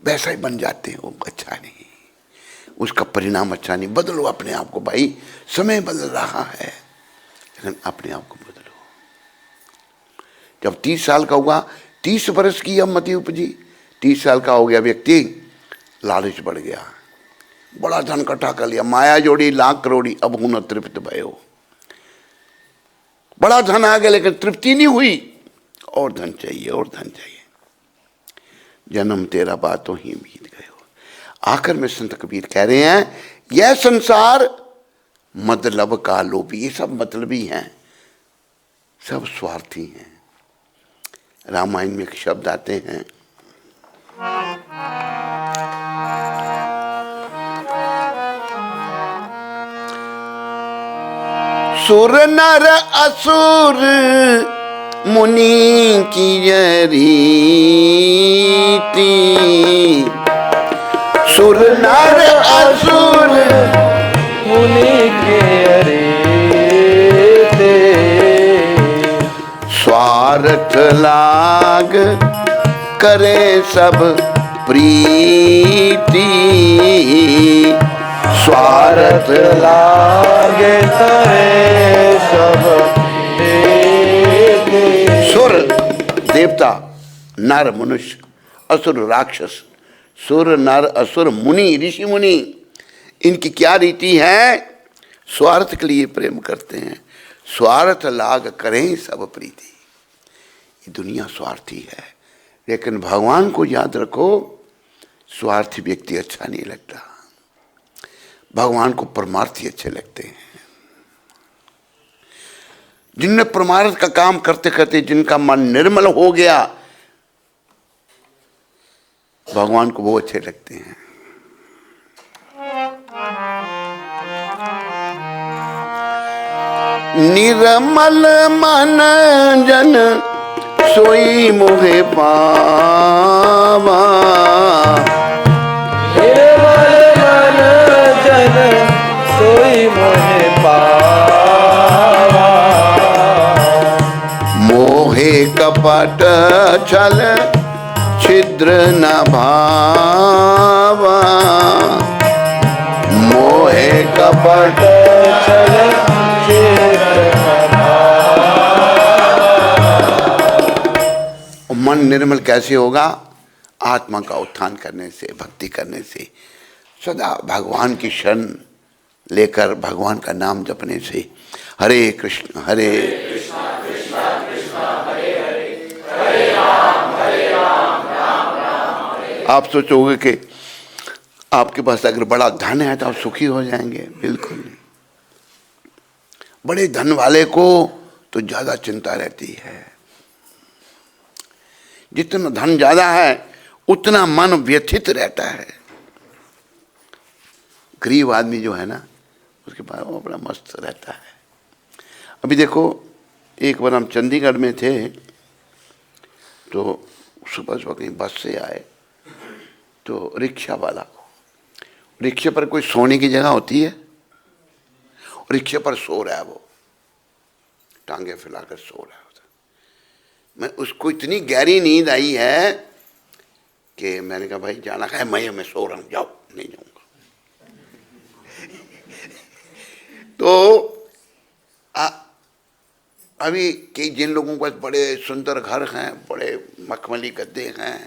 वैसा ही बन जाते हैं। वो अच्छा नहीं, उसका परिणाम अच्छा नहीं। बदलो अपने आप को भाई, समय बदल रहा है, लेकिन अपने आप को बदलो। जब 30 साल का हुआ, 30 वर्ष की अब मति उपजी, 30 साल का हो गया व्यक्ति, लालच बढ़ गया, बड़ा धन इकट्ठा कर लिया, माया जोड़ी लाख करोड़ी, अब हूं न तृप्त भयो। बड़ा धन आ गया लेकिन तृप्ति नहीं हुई, और धन चाहिए और धन चाहिए। जन्म तेरा बातों ही बीत गयो। आखिर में संत कबीर कह रहे हैं यह संसार मतलब का लोभी, ये सब मतलबी हैं, सब स्वार्थी हैं। रामायण में एक शब्द आते हैं, सुर नर असुर मुनि की रीति, सुर नर असुर मुनि के रीति, स्वार्थ लाग करे सब प्रीति, स्वार्थ लागे करे सब प्रीति। सुर देवता, नर मनुष्य, असुर राक्षस, सुर नर असुर मुनि ऋषि मुनि, इनकी क्या रीति है? स्वार्थ के लिए प्रेम करते हैं, स्वार्थ लाग करें सब प्रीति। ये दुनिया स्वार्थी है, लेकिन भगवान को याद रखो, स्वार्थी व्यक्ति अच्छा नहीं लगता, भगवान को परमार्थी अच्छे लगते हैं। जिनने परमार्थ का काम करते करते जिनका मन निर्मल हो गया, भगवान को वो अच्छे लगते हैं। निर्मल मन जन सोई मोहे पावा, निर्मल मन जन सोई मोहे पावा, मोहे कपट छल छिद्र न भावा, मोहे कपट छल छिद्र न भावा। मन निर्मल कैसे होगा? आत्मा का उत्थान करने से, भक्ति करने से, सदा भगवान की शरण लेकर भगवान का नाम जपने से। हरे कृष्ण हरे कृष्ण कृष्ण कृष्ण हरे हरे, हरे राम राम राम हरे। आप सोचोगे कि आपके पास अगर बड़ा धन है तो आप सुखी हो जाएंगे, बिल्कुल नहीं। बड़े धन वाले को तो ज्यादा चिंता रहती है, जितना धन ज्यादा है उतना मन व्यथित रहता है। गरीब आदमी जो है ना, उसके पास वो बड़ा मस्त रहता है। अभी देखो, एक बार हम चंडीगढ़ में थे, तो सुबह सुबह कहीं बस से आए, तो रिक्शा वाला, रिक्शे पर कोई सोने की जगह होती है, रिक्शे पर सो रहा है, वो टांगे फैलाकर सो रहा है। मैं उसको इतनी गहरी नींद आई है कि मैंने कहा भाई जाना है, मैं सो रहा हूँ, जाओ। नहीं जाऊंगा। तो अभी कई जिन लोगों के पास बड़े सुंदर घर हैं, बड़े मखमली गद्दे हैं,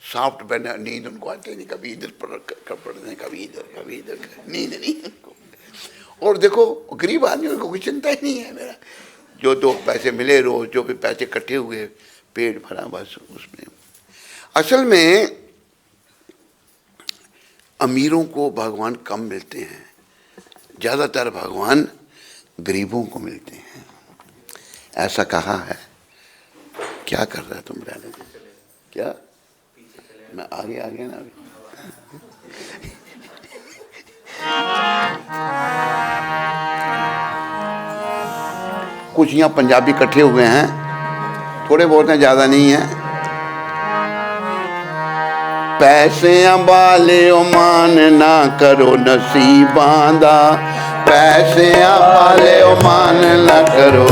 सॉफ्ट बेड, नींद उनको आती नहीं, कभी इधर पढ़ने, कभी इधर, नींद नहीं उनको। और देखो गरीब आदमी को कोई चिंता ही नहीं है, मेरा जो 2 पैसे मिले रोज, जो भी पैसे इकट्ठे हुए, पेट भरा बस उसमें। असल में अमीरों को भगवान कम मिलते हैं, ज्यादातर भगवान गरीबों को मिलते हैं, ऐसा कहा है। क्या कर रहा है तुम रहने? क्या मैं आगे आ गया ना अभी? कुछ यहाँ पंजाबी इकट्ठे हुए हैं, थोड़े बहुत हैं, ज्यादा नहीं है। पैसे वाले मान ना करो नसीबांदा, पैसे वाले मान ना करो,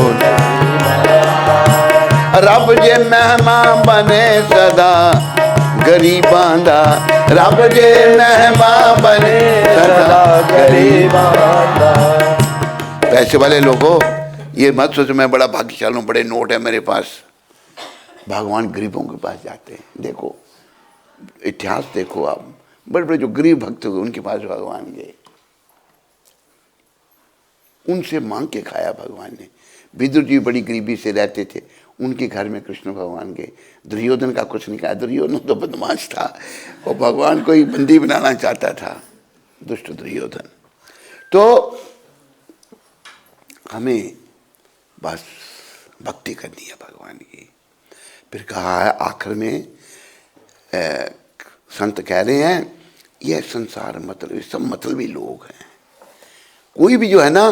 रब जे मेहमान बने सदा गरीबां दा, रब जे मेहमान बने सदा गरीबां दा। पैसे वाले लोगों, ये मत सोचो मैं बड़ा भाग्यशाली हूँ, बड़े नोट है मेरे पास। भगवान गरीबों के पास जाते हैं। देखो इतिहास देखो आप, बड़े बड़े जो गरीब भक्त हुए उनके पास भगवान गए, उनसे मांग के खाया भगवान ने। विदुर जी बड़ी गरीबी से रहते थे, उनके घर में कृष्ण भगवान गए। दुर्योधन का कुछ नहीं कहा, दुर्योधन तो बदमाश था, वो भगवान को ही बंदी बनाना चाहता था, दुष्ट दुर्योधन। तो हमें बस भक्ति करनी है भगवान की। फिर कहा है आखिर में संत कह रहे हैं यह संसार मतलब सब मतलबी लोग हैं। कोई भी जो है ना,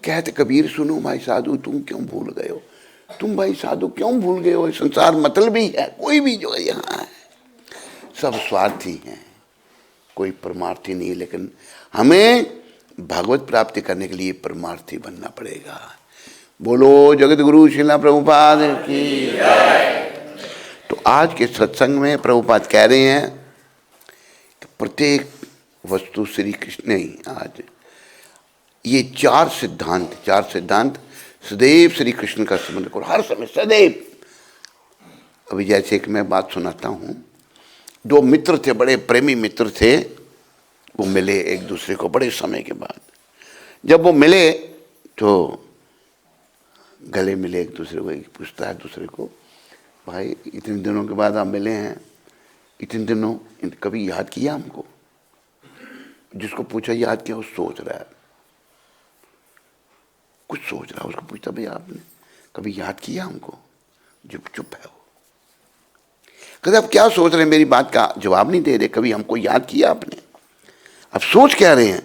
कहते कबीर सुनो भाई साधु तुम क्यों भूल गए हो, तुम भाई साधु क्यों भूल गए हो, संसार मतलबी है। कोई भी जो है यहाँ है सब स्वार्थी हैं, कोई परमार्थी नहीं। लेकिन हमें भगवत प्राप्ति करने के लिए परमार्थी बनना पड़ेगा। बोलो जगत गुरु श्रील प्रभुपाद की। तो आज के सत्संग में प्रभुपाद कह रहे हैं कि प्रत्येक वस्तु श्री कृष्ण नहीं, आज ये चार सिद्धांत सदैव श्री कृष्ण का स्मरण करो हर समय सदैव। अभी जैसे कि मैं बात सुनाता हूँ, दो मित्र थे, बड़े प्रेमी मित्र थे, वो मिले एक दूसरे को बड़े समय के बाद। जब वो मिले तो गले मिले एक दूसरे को, एक पूछता है दूसरे को भाई इतने दिनों के बाद आप मिले हैं, इतने दिनों कभी याद किया हमको। जिसको पूछा याद किया वो सोच रहा है, कुछ सोच रहा है। उसको पूछता भाई आपने कभी याद किया हमको, चुप है वो। कहते आप क्या सोच रहे हैं, मेरी बात का जवाब नहीं दे रहे, कभी हमको याद किया आपने, अब सोच क्या रहे हैं।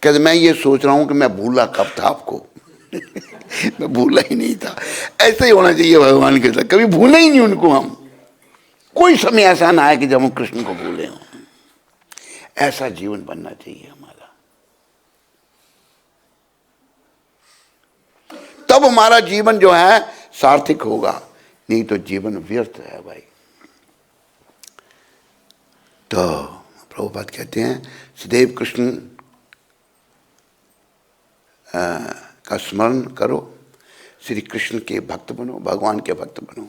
कहते मैं ये सोच रहा हूं कि मैं भूला कब था आपको मैं भूला ही नहीं था। ऐसा ही होना चाहिए भगवान के साथ, कभी भूले ही नहीं उनको हम। कोई समय ऐसा ना आए कि जब हम कृष्ण को भूले हों। ऐसा जीवन बनना चाहिए हमारा, तब हमारा जीवन जो है सार्थक होगा, नहीं तो जीवन व्यर्थ है भाई। तो प्रभुपाद कहते हैं सदैव कृष्ण का स्मरण करो, श्री कृष्ण के भक्त बनो, भगवान के भक्त बनो,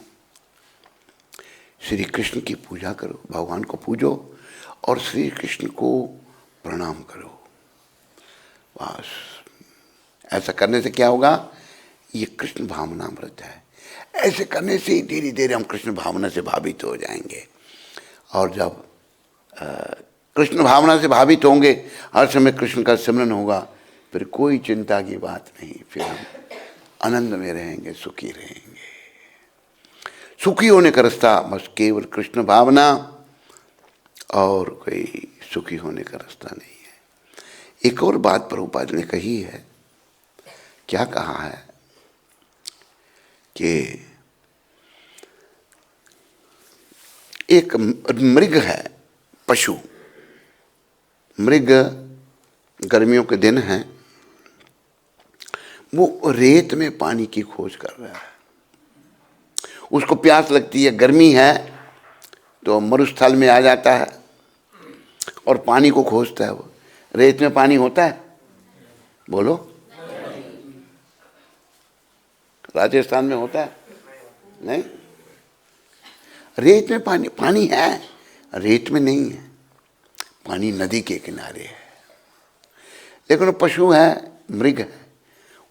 श्री कृष्ण की पूजा करो, भगवान को पूजो और श्री कृष्ण को प्रणाम करो। बस ऐसा करने से क्या होगा, ये कृष्ण भावना अमृत है। ऐसे करने से ही धीरे धीरे हम कृष्ण भावना से भावित हो जाएंगे। और जब कृष्ण भावना से भावित होंगे, हर समय कृष्ण का सिमरन होगा, फिर कोई चिंता की बात नहीं, फिर हम आनंद में रहेंगे, सुखी रहेंगे। सुखी होने का रास्ता बस केवल कृष्ण भावना, और कोई सुखी होने का रास्ता नहीं है। एक और बात प्रभुपाद ने कही है, क्या कहा है कि एक मृग है, पशु मृग, गर्मियों के दिन हैं, वो रेत में पानी की खोज कर रहा है। उसको प्यास लगती है, गर्मी है, तो मरुस्थल में आ जाता है और पानी को खोजता है। वो रेत में पानी होता है, बोलो राजस्थान में होता है नहीं, रेत में पानी है, रेत में नहीं है, पानी नदी के किनारे है। लेकिन वो पशु है, मृग है,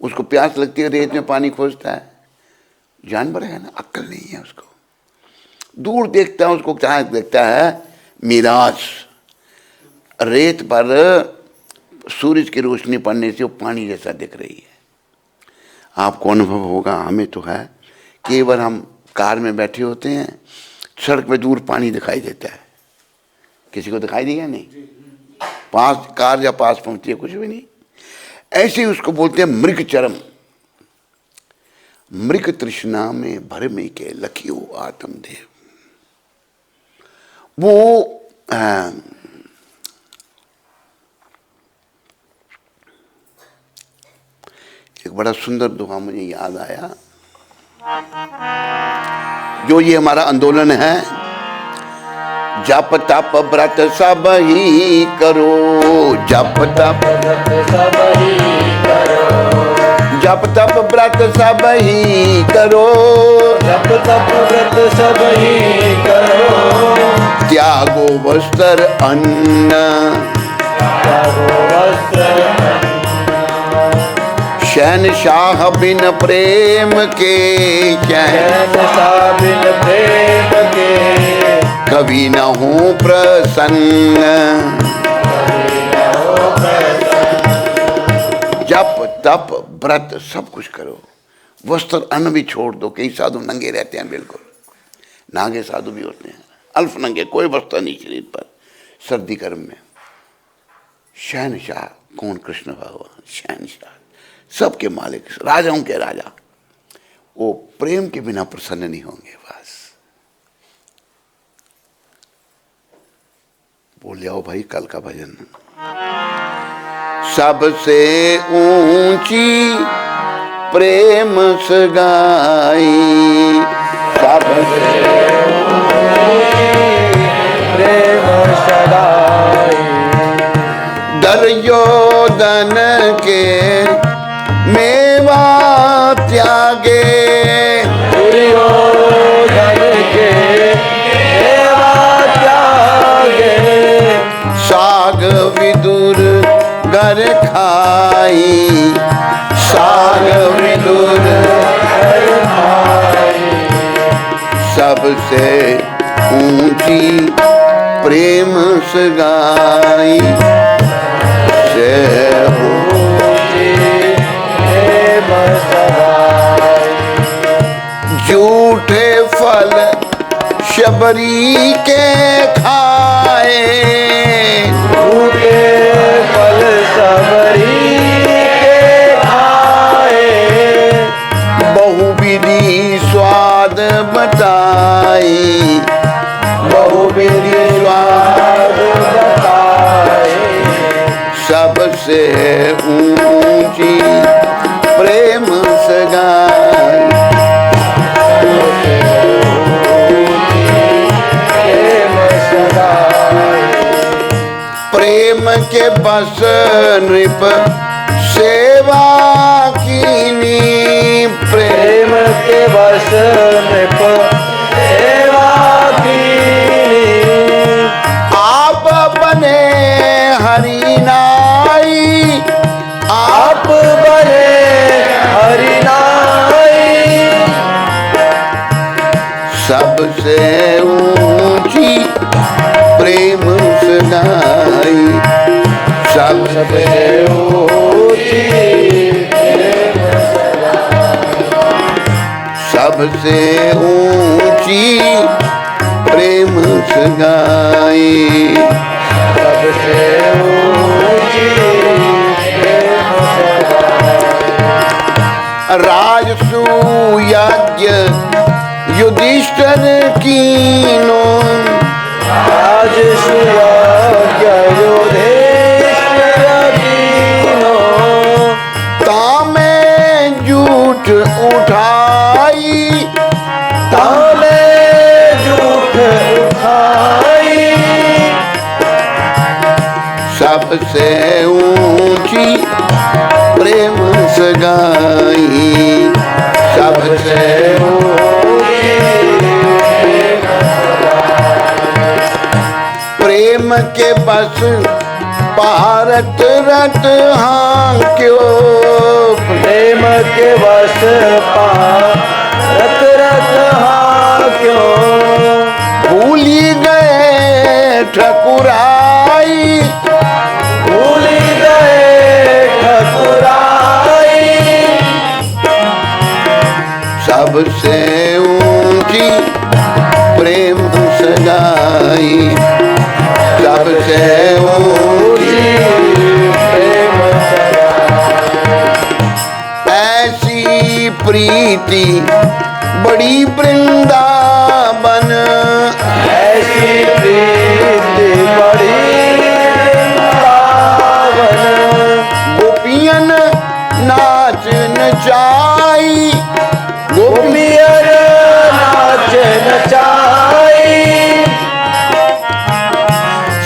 उसको प्यास लगती है, रेत में पानी खोजता है। जानवर है ना, अक्ल नहीं है उसको। दूर देखता है, उसको क्या देखता है, मिराज। रेत पर सूरज की रोशनी पड़ने से वो पानी जैसा दिख रही है। आपको अनुभव होगा, हमें तो है। केवल हम कार में बैठे होते हैं, सड़क पे दूर पानी दिखाई देता है, किसी को दिखाई दिया नहीं, पास कार या पास पहुंचती है कुछ भी नहीं। ऐसे ही उसको बोलते हैं मृग चरम। मृग तृष्णा में भरमे के लखियो आत्मदेव। वो एक बड़ा सुंदर दोहा मुझे याद आया, जो ये हमारा आंदोलन है, जप तप व्रत सब ही करो, जप तप व्रत सब ही करो, जप तप व्रत सब ही करो, जप तप व्रत सब ही करो, त्यागो वस्त्र अन्न, त्यागो वस्त्र शहनशाह बिन प्रेम के चैन, शहनशाह बिन प्रेम के कभी न हूँ प्रसन्न। जप तप व्रत सब कुछ करो, वस्त्र अन्न भी छोड़ दो। कई साधु नंगे रहते हैं, बिल्कुल नागे साधु भी होते हैं, अल्फ नंगे, कोई वस्त्र नहीं शरीर पर, सर्दी गर्म में। शहनशाह कौन? कृष्ण भगवान शहनशाह, सबके मालिक, राजाओं के राजा। वो प्रेम के बिना प्रसन्न नहीं होंगे। बस बोल जाओ भाई कल का भजन। सबसे ऊंची प्रेम सगाई, सबसे प्रेम सगाई, दुर्योधन के मेवा त्यागे, दुर्योधन के मेवा त्यागे, साग विदुर घर खाई, साग विदुर घर खाई। सबसे ऊंची प्रेम सगाई, से ऊंची प्रेम सगाई। झूठे फल शबरी के खाए, झूठे फल सबरी के खाए, बहुविधि स्वाद बताई, बहुविधि स्वाद बताए। सबसे ऊंची प्रेम सगाई, प्रेम सगाई। प्रेम के बस नृप सेवा कीनी, प्रेम के बस नृप सेवा कीनी, आप बने हरिनाई, आप बने हरिनाई। सबसे ऊंची प्रेम सगाई, सबसे ऊंची प्रेम सबसे ऊंची प्रेम सगाई, सबसे ऊंची प्रेम सगाई। राजसूयाज्ञ युधिष्ठिर कीनो, राजसूयाज्ञ युधिष्ठिर कीनो, तामे झूठ उठाई, तामे झूठ उठाई। सबसे ऊंची प्रेम सगाई, सबसे ऊंची प्रेम प्रेम के बस भारत रत हाँ क्यों, प्रेम के वश रत रत हाँ क्यों, भूली गए ठकुराई, भूल गए ठकुराई। सबसे ऊंची प्रेम सगाई, सबसे ऊंची प्रेम ऐसी प्रीति बड़ी वृंदावन, ऐसी प्रीति बड़ी वृंदावन, गोपियन नाच नचाई, गोपियर नाच नचाई।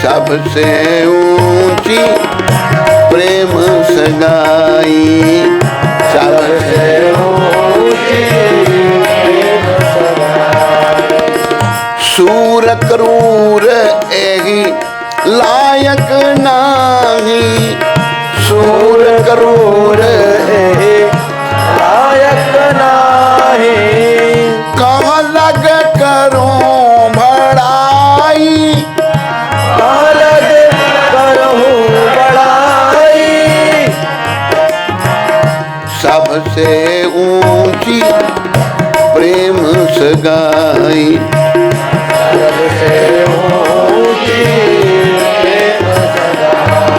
सबसे ऊंची प्रेम सगाई, सबसे क्रूर लायक नाही। कहाँ लग करूं भड़ाई, अलग करहूं बड़ाई। सबसे ऊंची प्रेम सगाई, सबसे ऊंची प्रेम सगाई।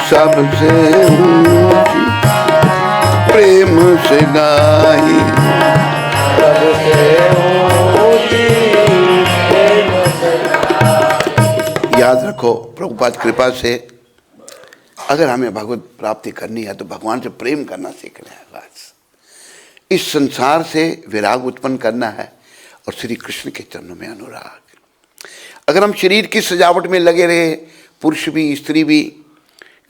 सबसे ऊंची प्रेम सगाई। सबसे ऊंची प्रेम सगाई। याद रखो, प्रभुपाद कृपा से अगर हमें भगवत प्राप्ति करनी है तो भगवान से प्रेम करना सीखना है। बस इस संसार से विराग उत्पन्न करना है और श्री कृष्ण के चरणों में अनुराग। अगर हम शरीर की सजावट में लगे रहे, पुरुष भी स्त्री भी,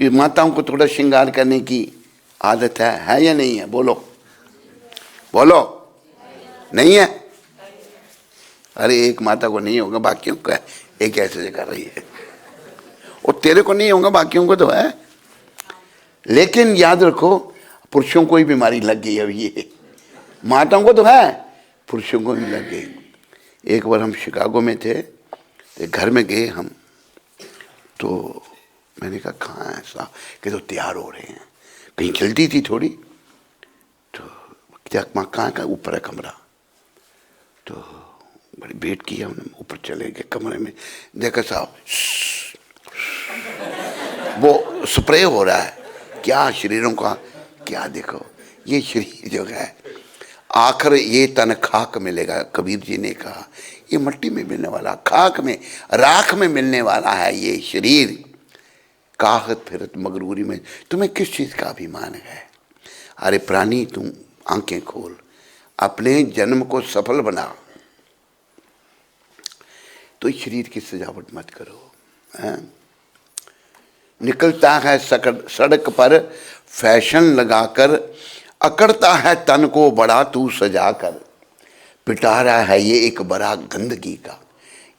ये माताओं को थोड़ा श्रृंगार करने की आदत है या नहीं है? बोलो बोलो, नहीं है? अरे एक माता को नहीं होगा, बाकियों को है। एक ऐसे कर रही है, और तेरे को नहीं होगा, बाकियों को तो है। लेकिन याद रखो, पुरुषों को ही बीमारी लग गई अब ये, माताओं को तो है, पुरुषों को भी लग गई। एक बार हम शिकागो में थे, तो घर में गए हम, तो मैंने कहा कहाँ है साहब? कि तो तैयार हो रहे हैं, कहीं जल्दी थी थोड़ी। तो क्या कहाँ का? ऊपर है कमरा। तो बड़ी वेट किया हमने, ऊपर चले गए कमरे में, देखा साहब वो स्प्रे हो रहा है। क्या शरीरों का, क्या देखो ये शरीर जो है, आखिर ये तन खाक मिलेगा। कबीर जी ने कहा ये मट्टी में मिलने वाला, खाक में, राख में मिलने वाला है ये शरीर। काहत फिरत मगरूरी में, तुम्हें किस चीज का अभिमान है? अरे प्राणी, तुम आंखें खोल, अपने जन्म को सफल बना। तो इस शरीर की सजावट मत करो। है? निकलता है सड़क पर फैशन लगाकर, अकड़ता है तन को बड़ा तू सजाकर। पिटारा है ये एक बड़ा गंदगी का।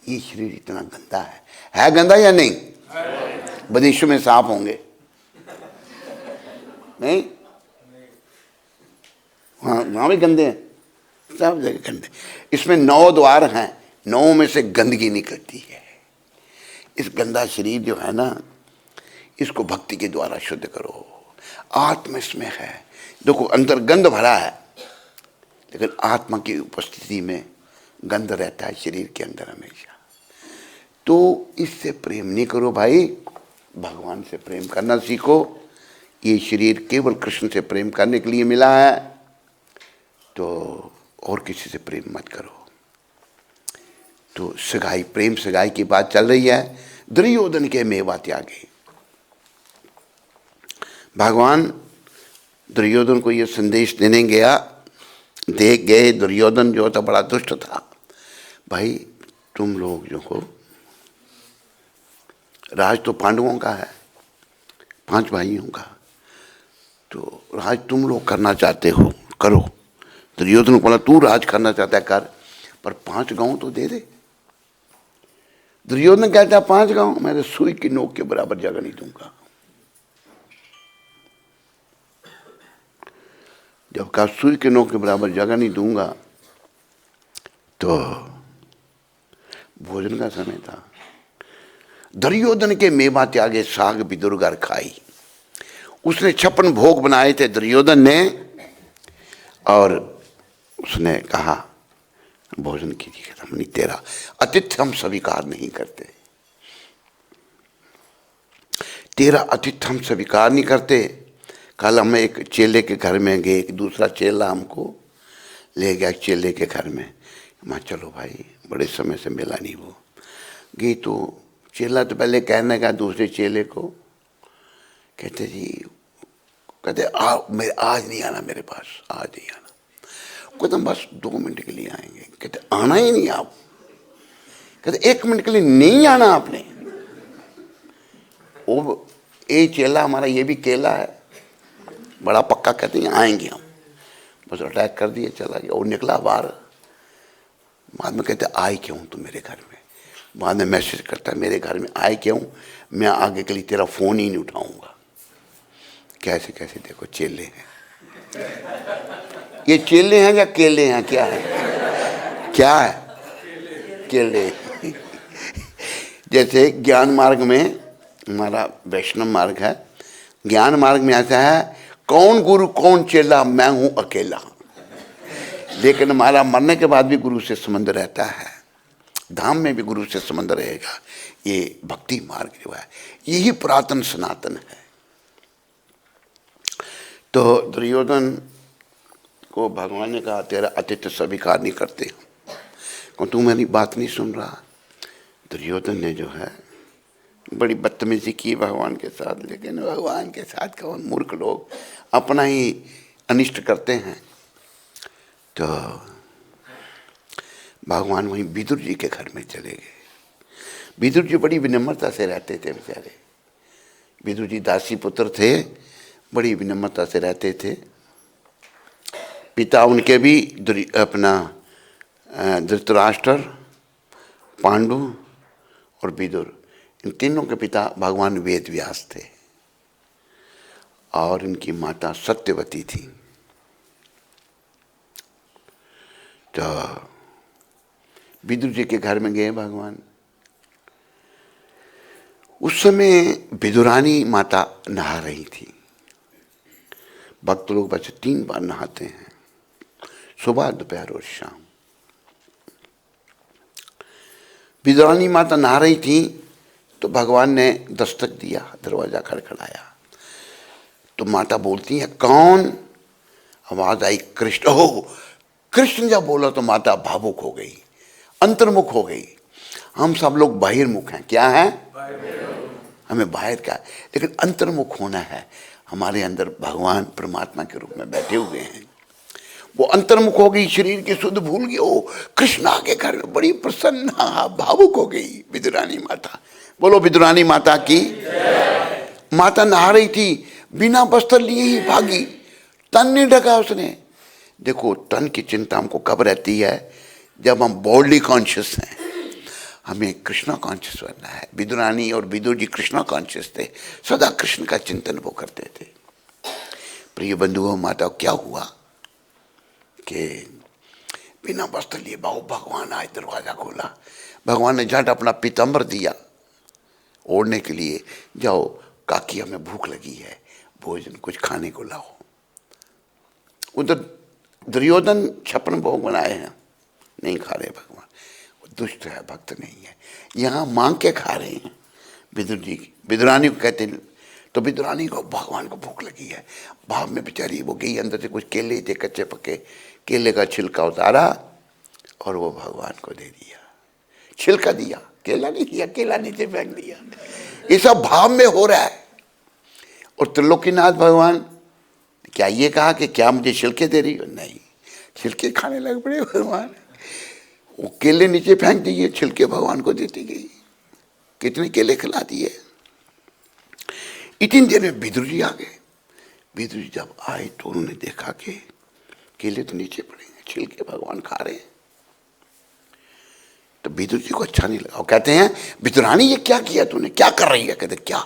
ये शरीर इतना गंदा है गंदा या नहीं? विदेशों में साफ होंगे नहीं? वहां भी गंदे हैं, सब जगह गंदे। इसमें 9 द्वार हैं, 9 में से गंदगी निकलती है। इस गंदा शरीर जो है ना, इसको भक्ति के द्वारा शुद्ध करो। आत्मा इसमें है, देखो अंदर गंध भरा है, लेकिन आत्मा की उपस्थिति में गंध रहता है शरीर के अंदर हमेशा। तो इससे प्रेम नहीं करो भाई, भगवान से प्रेम करना सीखो। ये शरीर केवल कृष्ण से प्रेम करने के लिए मिला है, तो और किसी से प्रेम मत करो। तो सगाई, प्रेम सगाई की बात चल रही है। दुर्योधन के मेवा त्यागे, भगवान दुर्योधन को ये संदेश देने दे गए। दुर्योधन जो था बड़ा दुष्ट था। भाई तुम लोग जो हो, राज तो पांडवों का है, 5 भाइयों का, तो राज तुम लोग करना चाहते हो करो। दुर्योधन को बोला तू राज करना चाहता है कर, पर 5 गांव तो दे दे। दुर्योधन कहता है 5 गांव मैं सुई की नोक के बराबर जगह नहीं दूंगा। जब कहा सुई के नोक के बराबर जगह नहीं दूंगा, तो भोजन का समय था। दुर्योधन के मेवा त्यागे साग बिदुरगर खाई। उसने 56 भोग बनाए थे दुर्योधन ने, और उसने कहा भोजन कीजिए, हम नहीं, तेरा आतिथ्य हम स्वीकार नहीं करते, तेरा आतिथ्य हम स्वीकार नहीं करते। कल हम एक चेले के घर में गए, एक दूसरा चेला हमको ले गया चेले के घर में। मैं चलो भाई, बड़े समय से मिला नहीं वो। गई तो चेला तो पहले कहने का दूसरे चेले को, कहते जी, कहते मेरे आज नहीं आना, मेरे पास आज नहीं आना। कहते बस 2 मिनट के लिए आएंगे। कहते आना ही नहीं आप? कहते 1 मिनट के लिए नहीं आना आपने? वो ये चेला हमारा, ये भी केला है, बड़ा पक्का, कहते हैं आएंगे हम। बस अटैक कर दिए, चला गया। और निकला बाहर। बाद में कहते आए क्यों तुम मेरे घर में? बाद में मैसेज करता है मेरे घर में आए क्यों, मैं आगे के लिए तेरा फ़ोन ही नहीं उठाऊंगा। कैसे कैसे देखो चेले हैं, ये चेले हैं या केले हैं, क्या है, क्या है, केले। जैसे ज्ञान मार्ग में, हमारा वैष्णव मार्ग है, ज्ञान मार्ग में ऐसा है, कौन गुरु कौन चेला, मैं हूं अकेला। लेकिन हमारा मरने के बाद भी गुरु से संबंध रहता है, धाम में भी गुरु से संबंध रहेगा। ये भक्ति मार्ग जो है, यही पुरातन सनातन है। तो दुर्योधन को भगवान ने कहा, तेरा आतिथ्य स्वीकार नहीं करते, कौन तू मेरी बात नहीं सुन रहा। दुर्योधन ने जो है बड़ी बदतमीजी की भगवान के साथ, लेकिन भगवान के साथ कौन, मूर्ख लोग अपना ही अनिष्ट करते हैं। तो भगवान वहीं विदुर जी के घर में चले गए। विदुर जी बड़ी विनम्रता से रहते थे बेचारे, विदुर जी दासी पुत्र थे, बड़ी विनम्रता से रहते थे। पिता उनके भी अपना धृतराष्ट्र, पांडु और विदुर, इन तीनों के पिता भगवान वेद व्यास थे और इनकी माता सत्यवती थी। तो विदुर जी के घर में गए भगवान। उस समय विदुरानी माता नहा रही थी। भक्त लोग बस 3 बार नहाते हैं, सुबह दोपहर और शाम। विदुरानी माता नहा रही थी तो भगवान ने दस्तक दिया, दरवाजा खड़खड़ाया। तो माता बोलती है, कौन? आवाज आई, कृष्ण। हो, कृष्ण जब बोला तो माता भावुक हो गई, अंतर्मुख हो गई। हम सब लोग बहिर्मुख हैं, क्या है, हमें बाहर का, लेकिन अंतर्मुख होना है। हमारे अंदर भगवान परमात्मा के रूप में बैठे हुए हैं। वो अंतर्मुख हो गई, शरीर की शुद्ध भूल गई। ओ कृष्ण आके घर में बड़ी प्रसन्न, भावुक हो गई विदुरानी माता। बोलो विदुरानी माता की। माता नहा रही थी, बिना वस्त्र लिए ही भागी, तन नहीं ढका उसने। देखो तन की चिंता हमको कब रहती है, जब हम बॉडी कॉन्शियस हैं। हमें कृष्णा कॉन्शियस बनना है। विदुरानी और विदुर जी कृष्णा कॉन्शियस थे, सदा कृष्ण का चिंतन वो करते थे। प्रिय बंधुओं, माता क्या हुआ कि बिना वस्त्र लिए भगवान आए, दरवाजा खोला। भगवान ने झट अपना पीताम्बर दिया ओढ़ने के लिए, जाओ काकी हमें भूख लगी है, भोजन कुछ खाने को लाओ। उधर दुर्योधन 56 भोग बनाए हैं, नहीं खा रहे भगवान, वो दुष्ट है, भक्त नहीं है। यहाँ मांग के खा रहे हैं विदुर जी। विदुरानी को कहते, तो विदुरानी को भगवान को भूख लगी है, भाव में बेचारी वो गई, अंदर से कुछ केले थे कच्चे पके, केले का छिलका उतारा और वो भगवान को दे दिया। छिलका दिया, केला नहीं दिया, केला नीचे फेंक दिया। ये सब भाव में हो रहा है। और त्रिलोकीनाथ भगवान क्या ये कहा कि क्या मुझे छिलके दे रही हो? नहीं, छिलके खाने लग पड़े भगवान। वो केले नीचे फेंक दिए, छिलके भगवान को देती गई। कितने केले खिला दिए। इतनी देर में विदुर जी आ गए। विदुर जी जब आए तो उन्होंने देखा कि केले तो नीचे पड़े हैं, छिलके भगवान खा रहे हैं। तो विदुर जी को अच्छा नहीं लगा। वो कहते हैं, विदुरानी ये क्या किया तूने, क्या कर रही है? कहते क्या,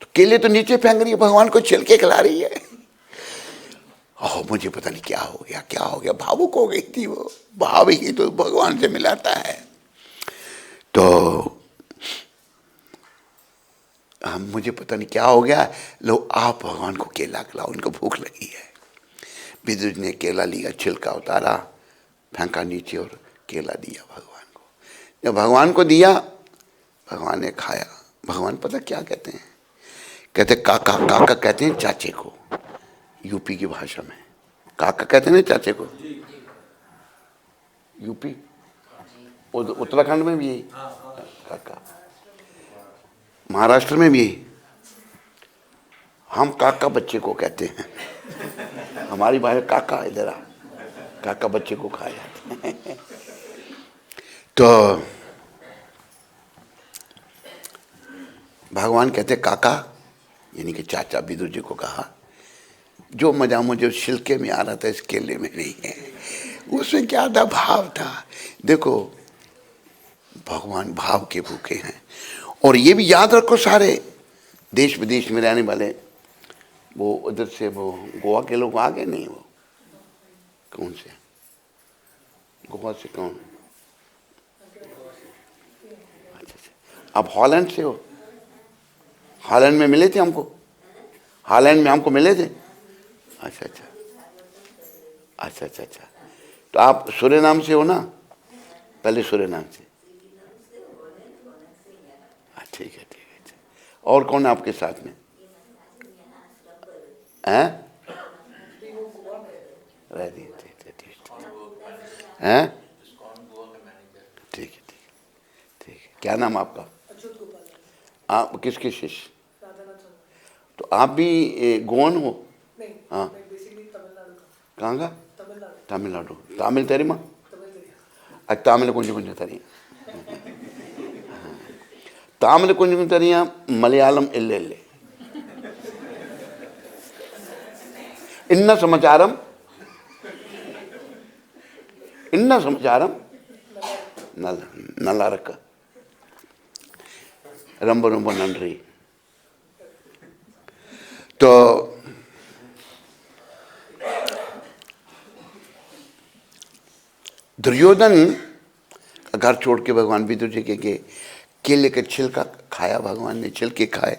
तो केले तो नीचे फेंक रही है, भगवान को छिलके खिला रही है। ओह मुझे पता नहीं क्या हो गया, क्या हो गया, भावुक हो गई थी वो। भाव ही तो भगवान से मिलाता है। तो मुझे पता नहीं क्या हो गया, लो आप भगवान को केला खिलाओ, उनको भूख लगी है। विदुर ने केला लिया, छिलका उतारा, फेंका नीचे और केला दिया भगवान को। जब भगवान को दिया, भगवान ने खाया। भगवान पता क्या कहते हैं? कहते काका। काका कहते हैं चाचे को, यूपी की भाषा में काका कहते हैं चाचे को। यूपी, उत्तराखंड में भी यही काका, महाराष्ट्र में भी यही। हम काका बच्चे को कहते हैं, हमारी भाषा काका, इधर आ, काका बच्चे को खाया। तो भगवान कहते काका, यानी कि चाचा विदुर जी को कहा, जो मजा मुझे छिलके में आ रहा था इस केले में नहीं है। उसमें क्या था, भाव था। देखो भगवान भाव के भूखे हैं। और ये भी याद रखो, सारे देश विदेश में रहने वाले वो उधर से वो गोवा के लोग आ गए नहीं? वो कौन से गोवा से कौन? अच्छा अच्छा, आप हॉलैंड से हो? हॉलैंड में मिले थे हमको? हॉलैंड में हमको मिले थे? अच्छा अच्छा अच्छा अच्छा अच्छा। तो आप सूरीनाम से हो ना? पहले सूरीनाम से। ठीक है ठीक है। और कौन है आपके साथ में? हैं? रह दिए, ठीक है ठीक है। हैं? ठीक है ठीक है ठीक है। क्या नाम आपका? आप किसके शिष्य? तो आप भी गोवन हो? हाँ। कहाँ का? तमिलनाडु। तमिल तेरी माँ? तमिल कुछ कुछ तरी तमिल कुछ कुछ तरिया मलयालम इल्ले इल्ले इन्न समाचारम इन्न समाचारम नल नल्ला रख रंब रंब नंरी। तो दुर्योधन का घर छोड़ के भगवान विदुर जी के केले का छिलका खाया, भगवान ने छिलके खाए।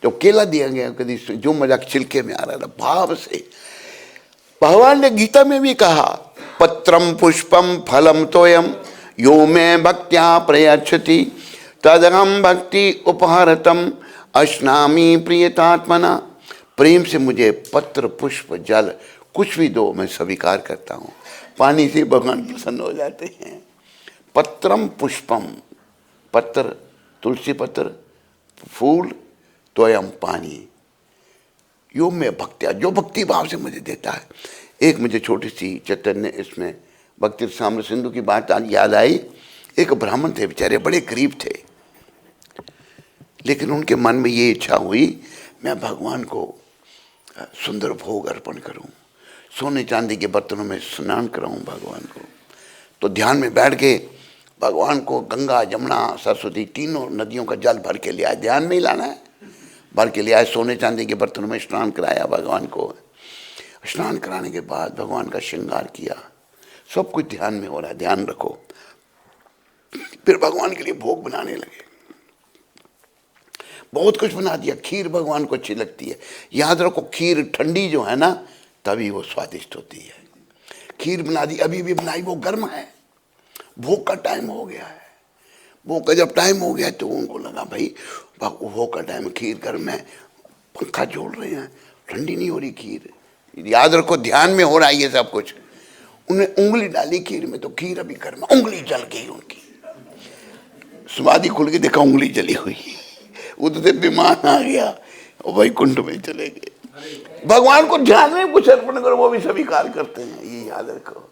जो केला दिया गया कभी जो मजाक छिलके में आ रहा था भाव से। भगवान ने गीता में भी कहा पत्रम पुष्पम फलम तोयम यो में भक्त्या प्रयच्छति तदहम भक्ति उपहरतम अश्नामी प्रियतात्मना। प्रेम से मुझे पत्र पुष्प जल कुछ भी दो, मैं स्वीकार करता हूँ। पानी से भगवान प्रसन्न हो जाते हैं। पत्रम पुष्पम, पत्र तुलसी पत्र, फूल, तोयम पानी, यो में भक्त्या जो भक्ति भाव से मुझे देता है। एक मुझे छोटी सी चैतन्य इसमें भक्ति साम्र सिंधु की बात आज याद आई। एक ब्राह्मण थे, बेचारे बड़े गरीब थे, लेकिन उनके मन में ये इच्छा हुई मैं भगवान को सुंदर भोग अर्पण करूं, सोने चांदी के बर्तनों में स्नान कराऊं भगवान को। तो ध्यान में बैठ के भगवान को गंगा जमुना सरस्वती तीनों नदियों का जल भर के ले आए। ध्यान में ही लाना है, भर के ले आए, सोने चांदी के बर्तनों में स्नान कराया भगवान को। स्नान कराने के बाद भगवान का श्रृंगार किया, सब कुछ ध्यान में हो रहा है, ध्यान रखो। फिर भगवान के लिए भोग बनाने लगे, बहुत कुछ बना दिया। खीर भगवान को अच्छी लगती है, याद रखो खीर ठंडी जो है ना तभी वो स्वादिष्ट होती है। खीर बना दी, अभी भी बनाई, वो गर्म है, भोग का टाइम हो गया है। भोग का जब टाइम हो गया तो उनको लगा भाई भोग का टाइम, खीर गर्म है, पंखा झोल रहे हैं, ठंडी नहीं हो रही खीर। याद रखो ध्यान में हो रहा है ये सब कुछ। उन्हें उंगली डाली खीर में तो खीर अभी गर्म, उंगली जल गई उनकी। समाधि खुल के देखा उंगली जली हुई, उधर से विमान आ गया और भाई कुंड में चले गए। भगवान को ध्यान में कुछ अर्पण करो, वो भी स्वीकार करते हैं, ये याद रखो।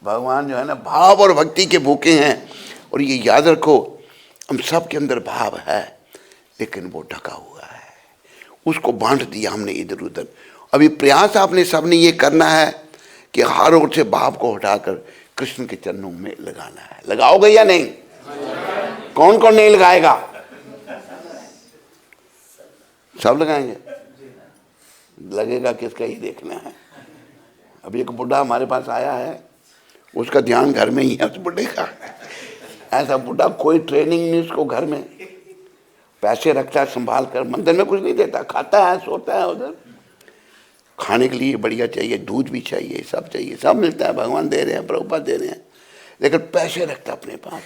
भगवान जो है ना भाव और भक्ति के भूखे हैं। और ये याद रखो हम सब के अंदर भाव है, लेकिन वो ढका हुआ है, उसको बांट दिया हमने इधर उधर। अभी प्रयास आपने सबने ये करना है कि हर ओर से भाव को हटाकर कृष्ण के चरणों में लगाना है। लगाओगे या नहीं? कौन कौन नहीं लगाएगा? सब लगाएंगे। लगेगा किसका ही देखना है। अभी एक बुढ़ा हमारे पास आया है, उसका ध्यान घर में ही है, उस बुढ़े का। ऐसा बुढ़ा कोई ट्रेनिंग नहीं उसको, घर में पैसे रखता है संभाल कर, मंदिर में कुछ नहीं देता, खाता है सोता है उधर। खाने के लिए बढ़िया चाहिए, दूध भी चाहिए, सब चाहिए, सब मिलता है, भगवान दे रहे हैं, प्रभुपाद दे रहे हैं, लेकिन पैसे रखता अपने पास।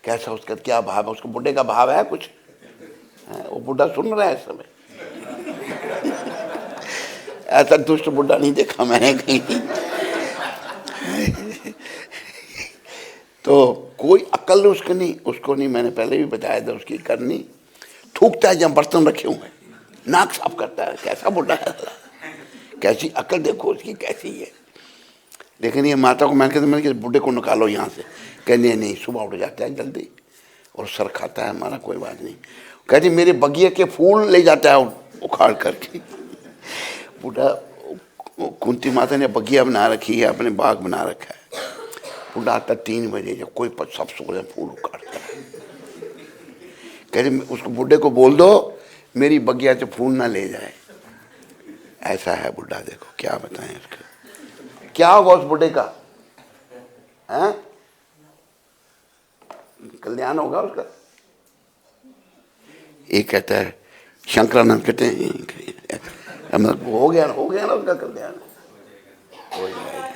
कैसा उसका क्या भाव है? उसको बुढ़े का भाव है कुछ? वो बुढ़ा सुन रहा है इस समय। ऐसा दुष्ट बुढ़ा नहीं देखा मैंने कहीं। तो कोई अकल उसको नहीं, मैंने पहले भी बताया था उसकी करनी। थूकता है जहाँ बर्तन रखे हुए, नाक साफ करता है, कैसा बुढ़ा है, कैसी अकल देखो उसकी कैसी है। लेकिन ये माता को मैंने बुढ़े को निकालो यहाँ से, कहने नहीं, सुबह उठ जाता है जल्दी और सर खाता है हमारा, कोई बात नहीं। कहती मेरे बगिए के फूल ले जाता है उखाड़ करके। बूढ़ा, कुंती माता ने बगिया बना रखी है, अपने बाग बना रखा है। बूढ़ा आता 3 बजे, जब कोई सब सो रहे फूल उखाड़ता है। कहते उसको बुढ़े को बोल दो मेरी बगिया से फूल ना ले जाए। ऐसा है बुढ़ा, देखो क्या बताएं इसका, क्या होगा उस बुढ़े का, हैं? कल्याण होगा उसका। एक कहता है, शंकरानंद कहते हैं हो गया ना उसका कल्याण, हो जाएगा।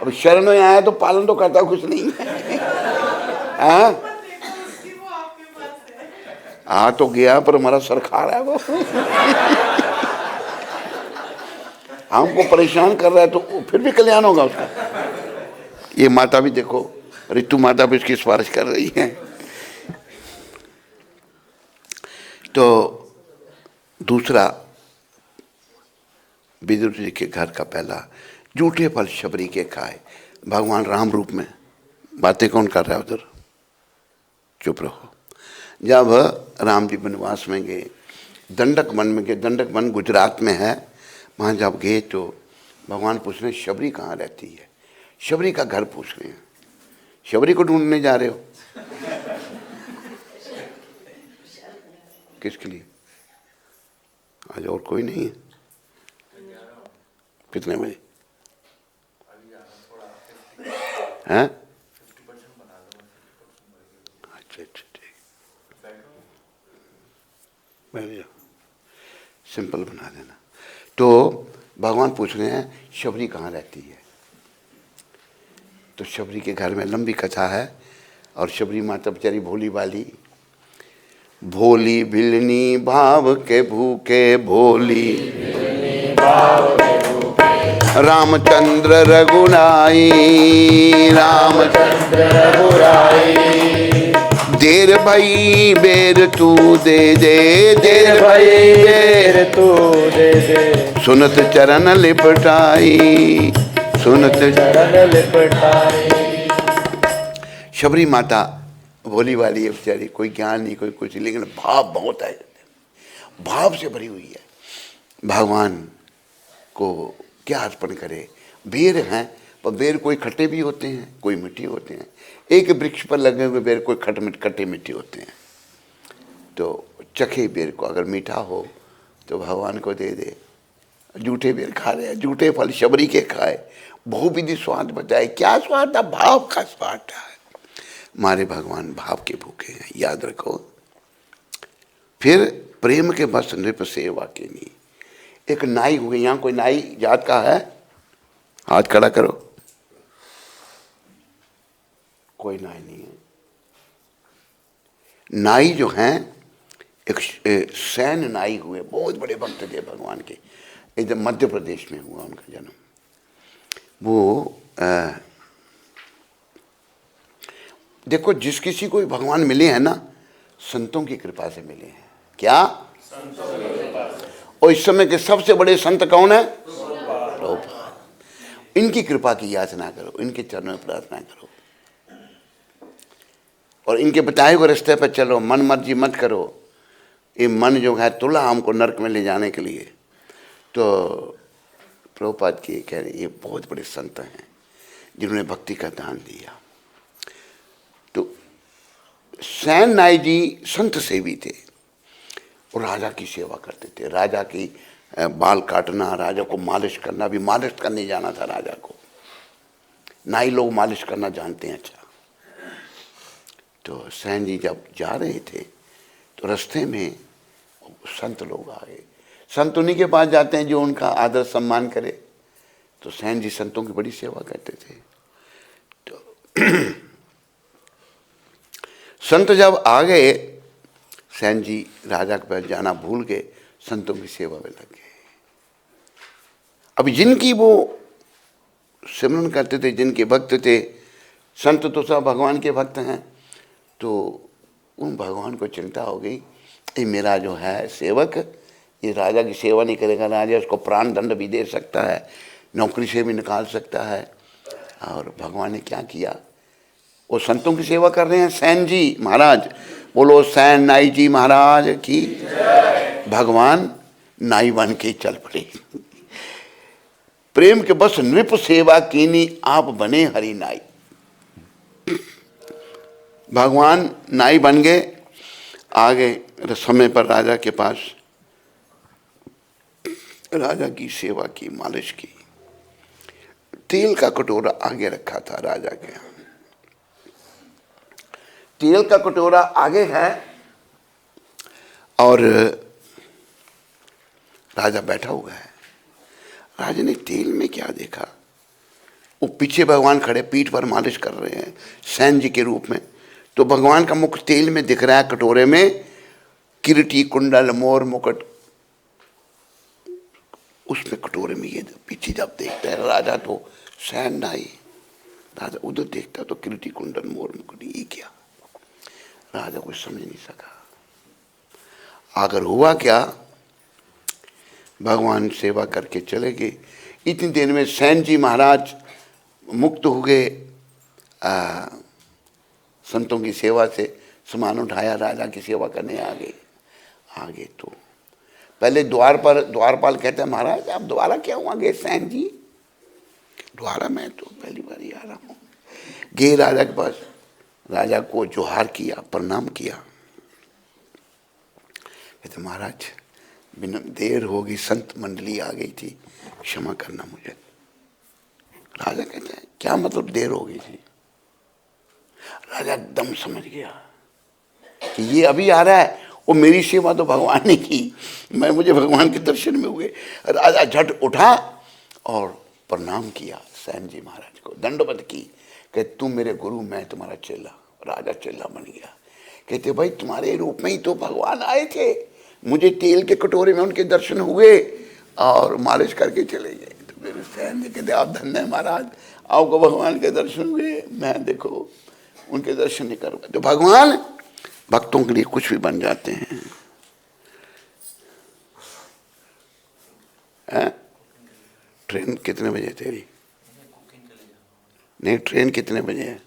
अब शरण में आया तो पालन तो करता कुछ नहीं है। आ तो गया पर हमारा सर खा रहा है वो। हमको परेशान कर रहा है तो फिर भी कल्याण होगा उसका। ये माता भी देखो, ऋतु माता भी इसकी सिफारिश कर रही है। तो दूसरा, विदुर जी के घर का पहला, जूठे फल शबरी के खाए। भगवान राम रूप में बातें कौन कर रहा है उधर, चुप रहो। जब राम जी वनवास में गए, दंडक वन में गए, दंडक वन गुजरात में है, वहाँ जब गए तो भगवान पूछ रहे शबरी कहाँ रहती है, शबरी का घर पूछ रहे हैं। शबरी को ढूंढने जा रहे हो, किसके लिए? आज और कोई नहीं है? कितने बजे हैं? अच्छा, ठीक, बैठ जाओ, सिंपल बना देना। तो भगवान पूछ रहे हैं शबरी कहाँ रहती है। तो शबरी के घर में लंबी कथा है, और शबरी माता बेचारी भोली वाली, भोली भिलनी भाव के भूखे, भोली रामचंद्र रघुराई, रामचंद्र रघुराई। देर भई बेर तू दे दे, देर भई बेर तू दे दे। सुनत चरण लिपटाई, सुनत चरण लिपटाई। शबरी माता भोली वाली है बेचारी, कोई ज्ञान नहीं, कोई कुछ, लेकिन भाव बहुत है, भाव से भरी हुई है। भगवान को क्या अर्पण करे? बेर हैं, पर बेर कोई खट्टे भी होते हैं, कोई मीठे होते हैं। एक वृक्ष पर लगे हुए बेर कोई खट्टे मीठे होते हैं। तो चखे बेर को, अगर मीठा हो तो भगवान को दे दे। जूठे बेर खा रहे हैं, जूठे फल शबरी के खाए, बहुविधि स्वाद बताए। क्या स्वाद था? भाव का स्वाद था। हमारे भगवान भाव के भूखे हैं, याद रखो। फिर प्रेम के बस नृप सेवा के नहीं। एक नाई हुए, यहाँ कोई नाई जात का है? हाथ खड़ा करो। कोई नाई नहीं है। नाई जो हैं, एक सैन नाई हुए, बहुत बड़े भक्त थे भगवान के। इधर मध्य प्रदेश में हुआ उनका जन्म। वो देखो, जिस किसी को भी भगवान मिले हैं ना, संतों की कृपा से मिले हैं। क्या? संतों की कृपा से। और इस समय के सबसे बड़े संत कौन है? प्रभुपाद। इनकी कृपा की याचना करो, इनके चरणों में प्रार्थना करो, और इनके बताए हुए रास्ते पर चलो। मन मर्जी मत करो। ये मन जो है तुला हमको नरक में ले जाने के लिए। तो प्रभुपाद की कह रहे, ये बहुत बड़े संत हैं जिन्होंने भक्ति का दान दिया। तो सैन नाई जी संत सेवी थे, और राजा की सेवा करते थे। राजा की बाल काटना, राजा को मालिश करना, भी मालिश करने जाना था राजा को। नाई लोग मालिश करना जानते हैं अच्छा। तो सैन जी जब जा रहे थे तो रास्ते में संत लोग आए। संत उन्हीं के पास जाते हैं जो उनका आदर सम्मान करे। तो सैन जी संतों की बड़ी सेवा करते थे। तो संत जब आ गए, सैन जी राजा के पास जाना भूल गए, संतों की सेवा में लग गए। अब जिनकी वो सिमरन करते थे, जिनके भक्त थे, संत तो सब भगवान के भक्त हैं, तो उन भगवान को चिंता हो गई, ये मेरा जो है सेवक, ये राजा की सेवा नहीं करेगा, राजा उसको प्राण दंड भी दे सकता है, नौकरी से भी निकाल सकता है। और भगवान ने क्या किया? वो संतों की सेवा कर रहे हैं। सैन जी महाराज, बोलो सैन नाई जी महाराज की। भगवान नाई बन के चल पड़े। प्रेम के बस नृप सेवा कीनी, आप बने हरि नाई। भगवान नाई बन गए, आ गए समय पर राजा के पास। राजा की सेवा की, मालिश की। तेल का कटोरा आगे रखा था राजा के। तेल का कटोरा आगे है और राजा बैठा हुआ है। राजा ने तेल में क्या देखा, वो पीछे भगवान खड़े पीठ पर मालिश कर रहे हैं सैन जी के रूप में। तो भगवान का मुख तेल में दिख रहा है, कटोरे में किरीटी, कुंडल, मोर, मुकुट, उसमें कटोरे में ये। पीछे जब देखता है राजा तो सैन नाई, राजा उधर देखता तो किरीटी, कुंडल, मोर, मुकुट, ये क्या? राजा कुछ समझ नहीं सका। आकर हुआ क्या, भगवान सेवा करके चले गए। इतनी देर में सैन जी महाराज मुक्त हो गए, संतों की सेवा से सामान उठाया, राजा की सेवा करने आ गए। तो पहले द्वार पर द्वारपाल कहता है, महाराज आप दोबारा क्या हुआ गए सैन जी? दोबारा मैं तो पहली बार ही आ रहा हूँ। गए राजा के पास, राजा को जोहार किया, प्रणाम किया। कहते महाराज बिना देर होगी, संत मंडली आ गई थी, क्षमा करना मुझे। राजा कहते हैं क्या मतलब देर हो गई थी? राजा एकदम समझ गया कि ये अभी आ रहा है, वो मेरी सेवा तो भगवान ने की, मुझे भगवान के दर्शन में हुए। राजा झट उठा और प्रणाम किया सैन जी महाराज को, दंडवत की। कहते तुम मेरे गुरु, मैं तुम्हारा चेला। राजा चेला बन गया। कहते भाई तुम्हारे रूप में ही तो भगवान आए थे, मुझे तेल के कटोरे में उनके दर्शन हुए और मालिश करके चले गए। तो मेरे सैन जी कहते आप धन्य है महाराज, आपको भगवान के दर्शन हुए, मैं देखो उनके दर्शन नहीं कर पाए। तो भगवान भक्तों के लिए कुछ भी बन जाते हैं। ट्रेन कितने बजे तेरी? नहीं, ट्रेन कितने बजे है?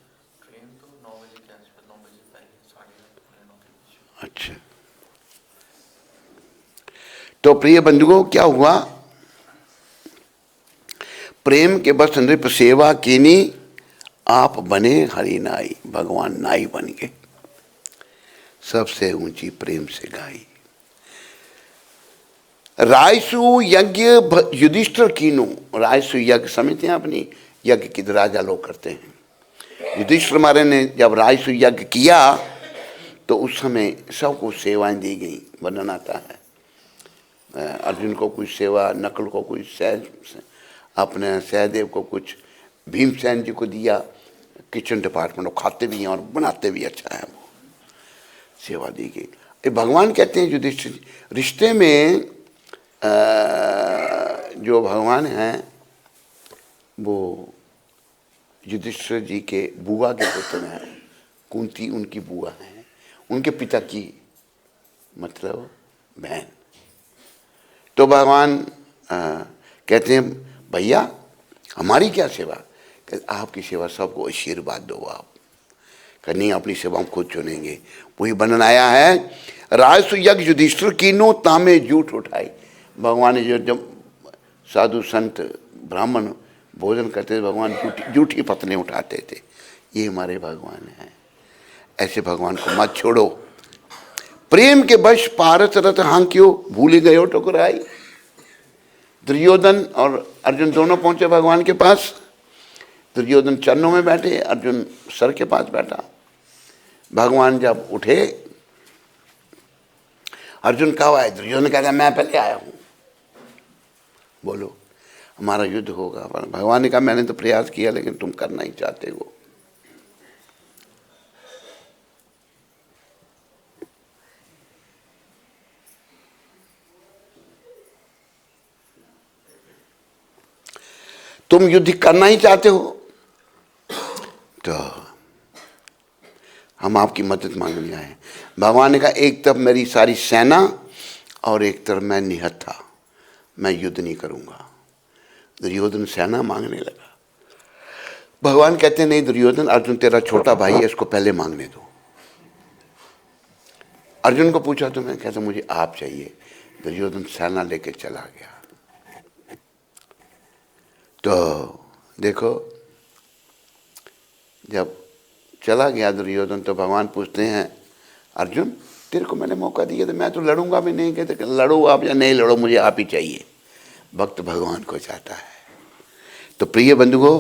अच्छा, तो प्रिय बंधुओं क्या हुआ, प्रेम के बस नृप सेवा कीनी, आप बने हरि नाई। भगवान नाई बन गए, सबसे ऊंची प्रेम से गाई। रायसु यज्ञ युधिष्ठिर कीनू। रायसु यज्ञ समझते हैं अपनी, यज्ञ की राजा लोग करते हैं। युधिष्ठिर महाराज ने जब रायसु यज्ञ किया तो उस समय सबको सेवाएं दी गई। वर्णन आता है, अर्जुन को कुछ सेवा, नकुल को कुछ, अपने सहदेव को कुछ, भीमसेन जी को दिया किचन डिपार्टमेंट, वो खाते भी हैं और बनाते भी अच्छा है, वो सेवा दी गई। ये भगवान कहते हैं युधिष्ठिर रिश्ते में जो भगवान हैं वो युधिष्ठिर जी के बुआ के पुत्र हैं, कुंती उनकी बुआ हैं, उनके पिता की मतलब बहन। तो भगवान कहते हैं भैया हमारी क्या सेवा? कहते आपकी सेवा सबको आशीर्वाद दो आप। नहीं अपनी सेवा हम खुद चुनेंगे। वही वर्णन आया है, राजसु यज्ञ युधिष्ठिर कीनो तामे जूठ उठाई। भगवान ने जब साधु संत ब्राह्मण भोजन करते थे, भगवान जूठी पत्नी उठाते थे। ये हमारे भगवान हैं, ऐसे भगवान को मत छोड़ो। प्रेम के वश पारस रथ हांक्यो, भूल गए हो ठुकराई। दुर्योधन और अर्जुन दोनों पहुंचे भगवान के पास। दुर्योधन चरणों में बैठे, अर्जुन सर के पास बैठा। भगवान जब उठे, अर्जुन कब आए? दुर्योधन कहता मैं पहले आया हूं, बोलो हमारा युद्ध होगा। भगवान ने कहा मैंने तो प्रयास किया लेकिन तुम करना ही चाहते हो। तुम युद्ध करना ही चाहते हो तो हम आपकी मदद मांगने आए। भगवान ने कहा एक तरफ मेरी सारी सेना और एक तरफ मैं निहत था, मैं युद्ध नहीं करूंगा। दुर्योधन सेना मांगने लगा। भगवान कहते नहीं दुर्योधन, अर्जुन तेरा छोटा भाई है, इसको पहले मांगने दो। अर्जुन को पूछा तो मैं कहता मुझे आप चाहिए। दुर्योधन सेना लेके चला गया। तो देखो जब चला गया दुर्योधन तो भगवान पूछते हैं अर्जुन तेरे को मैंने मौका दिया तो मैं तो लड़ूंगा भी नहीं। कहते लड़ो आप या नहीं लड़ो, मुझे आप ही चाहिए। भक्त भगवान को चाहता है। तो प्रिय बंधुओं,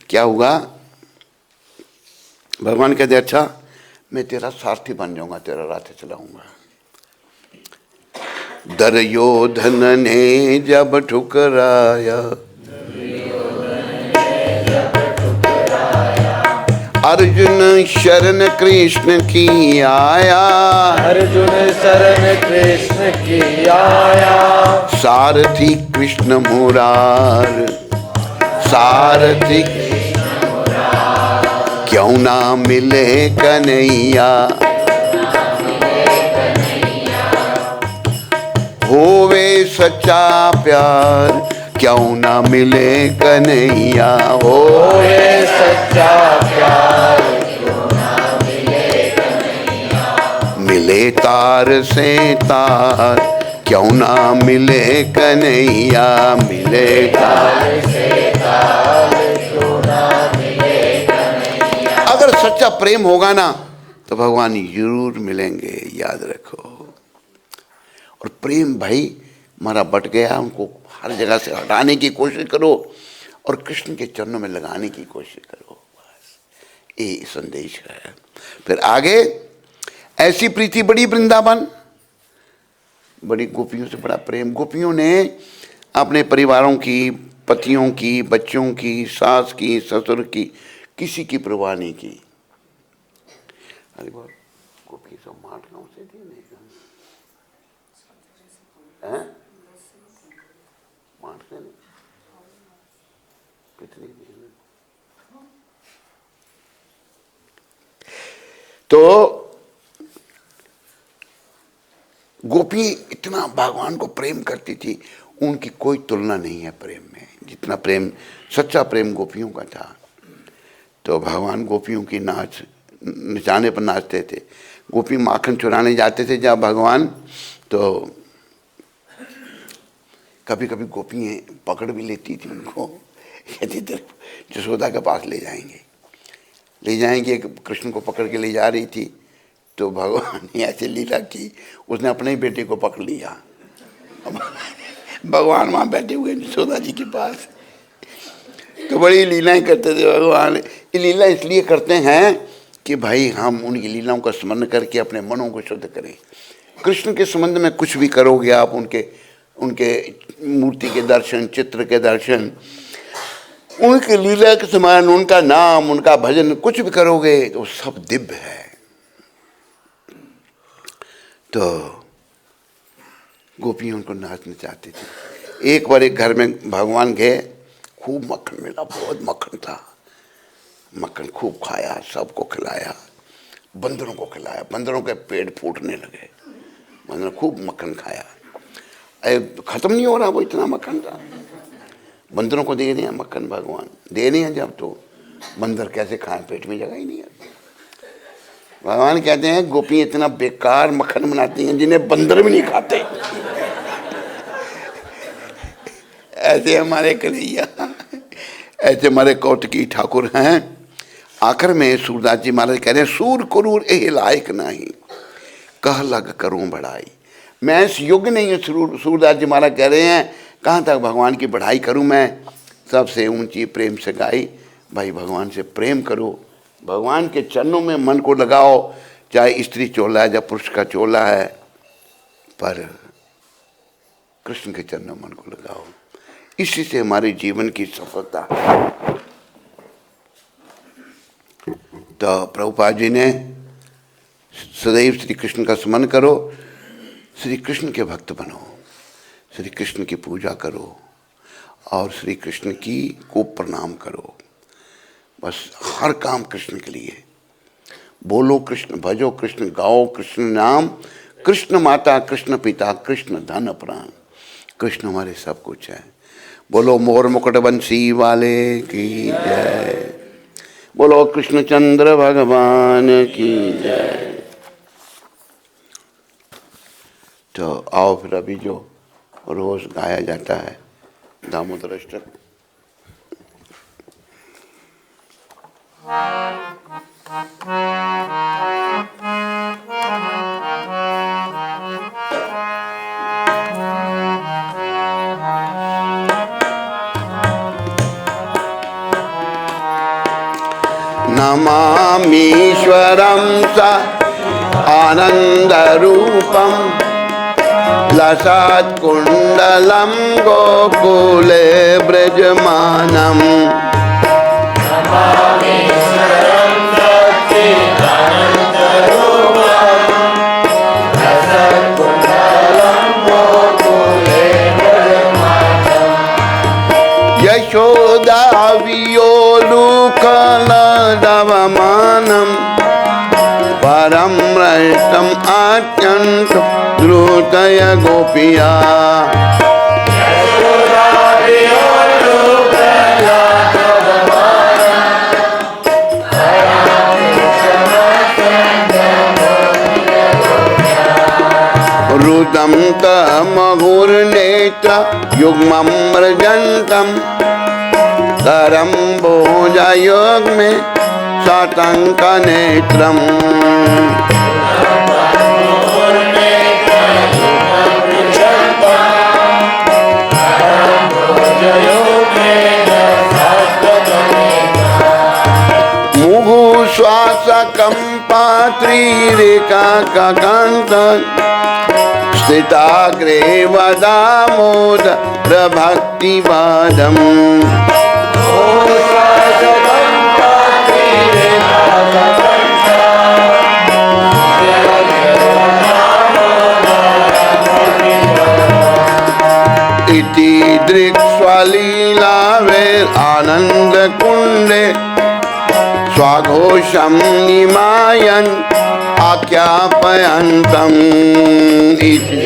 क्या हुआ, भगवान कहते अच्छा मैं तेरा सारथी बन जाऊंगा, तेरा रथ चलाऊंगा। दुर्योधन ने जब ठुकराया, अर्जुन शरण कृष्ण की आया, अर्जुन शरण कृष्ण की आया। सारथी कृष्ण मुरार, सारथी क्यों ना मिले कन्हैया, होवे सच्चा प्यार क्यों ना मिले कन्हैया, होवे सच्चा प्यार क्यों ना मिले कन्हैया। मिले तार से तार क्यों ना मिले कन्हैया, मिले तार से तार क्यों ना मिले कन्हैया। अगर सच्चा प्रेम होगा ना तो भगवान जरूर मिलेंगे, याद रखो। और प्रेम भाई हमारा बट गया, उनको हर जगह से हटाने की कोशिश करो और कृष्ण के चरणों में लगाने की कोशिश करो, बस ये संदेश है। फिर आगे, ऐसी प्रीति बड़ी वृंदावन, बड़ी गोपियों से बड़ा प्रेम। गोपियों ने अपने परिवारों की, पतियों की, बच्चों की, सास की, ससुर की, किसी की परवाह नहीं की। अरे बात गोपी सब माठ गाँव से थी नहीं हैं? माठ से नहीं, कितनी थी? तो गोपी इतना भगवान को प्रेम करती थी, उनकी कोई तुलना नहीं है प्रेम में, जितना प्रेम, सच्चा प्रेम गोपियों का था। तो भगवान गोपियों की नचाने पर नाचते थे। गोपी माखन चुराने जाते थे जब भगवान, तो कभी कभी गोपियाँ पकड़ भी लेती थी उनको, कहती थी जसोदा के पास ले जाएंगे। कृष्ण को पकड़ के ले जा रही थी, तो भगवान ने ऐसे लीला की, उसने अपने ही बेटे को पकड़ लिया। भगवान वहाँ बैठे हुए यशोदा जी के पास, तो बड़ी लीलाएं करते थे भगवान। ये लीला इसलिए करते हैं कि भाई हम उनकी लीलाओं का स्मरण करके अपने मनों को शुद्ध करें। कृष्ण के संबंध में कुछ भी करोगे आप, उनके मूर्ति के दर्शन, चित्र के दर्शन, उनकी लीला के समान, उनका नाम, उनका भजन कुछ भी करोगे तो सब दिव्य है। तो गोपियाँ उनको नाचना चाहती थी। एक बार एक घर में भगवान गए, खूब मक्खन मिला, बहुत मक्खन था। मक्खन खूब खाया, सबको खिलाया, बंदरों को खिलाया, बंदरों के पेट फूटने लगे, बंदरों खूब मक्खन खाया। खत्म नहीं हो रहा, वो इतना मक्खन था। बंदरों को दे दिया मक्खन, भगवान दे रहे हैं जब, तो बंदर कैसे खाएं, पेट में जगह ही नहीं है। भगवान कहते हैं गोपी इतना बेकार मक्खन बनाती हैं जिन्हें बंदर भी नहीं खाते। ऐसे हमारे कन्हैया, ऐसे हमारे कौतकी ठाकुर हैं। आखिर में सूरदास जी महाराज कह रहे हैं, सूर कुरूर एह लायक नहीं, कह लग करूं बढ़ाई। मैं इस योग्य नहीं हूँ, सूरदास जी महाराज कह रहे हैं, कहाँ तक भगवान की बढ़ाई करूं मैं, सबसे ऊंची प्रेम से गाई। भाई भगवान से प्रेम करो, भगवान के चरणों में मन को लगाओ, चाहे स्त्री चोला है या पुरुष का चोला है, पर कृष्ण के चरणों में मन को लगाओ। इसी से हमारे जीवन की सफलता। तो प्रभुपाद जी ने सदैव श्री कृष्ण का स्मरण करो, श्री कृष्ण के भक्त बनो, श्री कृष्ण की पूजा करो और श्री कृष्ण को प्रणाम करो। बस हर काम कृष्ण के लिए, बोलो कृष्ण, भजो कृष्ण, गाओ कृष्ण नाम, कृष्ण माता, कृष्ण पिता, कृष्ण धन प्राण, कृष्ण हमारे सब कुछ है। बोलो मोर मुकुट बंसी वाले की जय, बोलो कृष्णचंद्र भगवान की जय। तो आओ फिर अभी जो रोज गाया जाता है दामोदर अष्टक, नमामीश्वरं स आनन्दरूपं लसत्कुण्डलं गोकुले ब्रजमानम् यशोदावियोलुकलदवमानं परं रष्टम् अत्यन्तं द्रुतय गोपिया रुदं तमहुर्नेत्र युग्मं मृजन्तं करं भोजयुग्मे शतङ्कनेत्रम् मुहुश्वासकम्पात्रिरेकाकान्तं स्थिताग्रे वदामोदर भक्तिवादम् इति दृक्स्वलीलावेरानन्दकुण्डे स्वाघोषं निमायन् आख्यापयन्तम् इति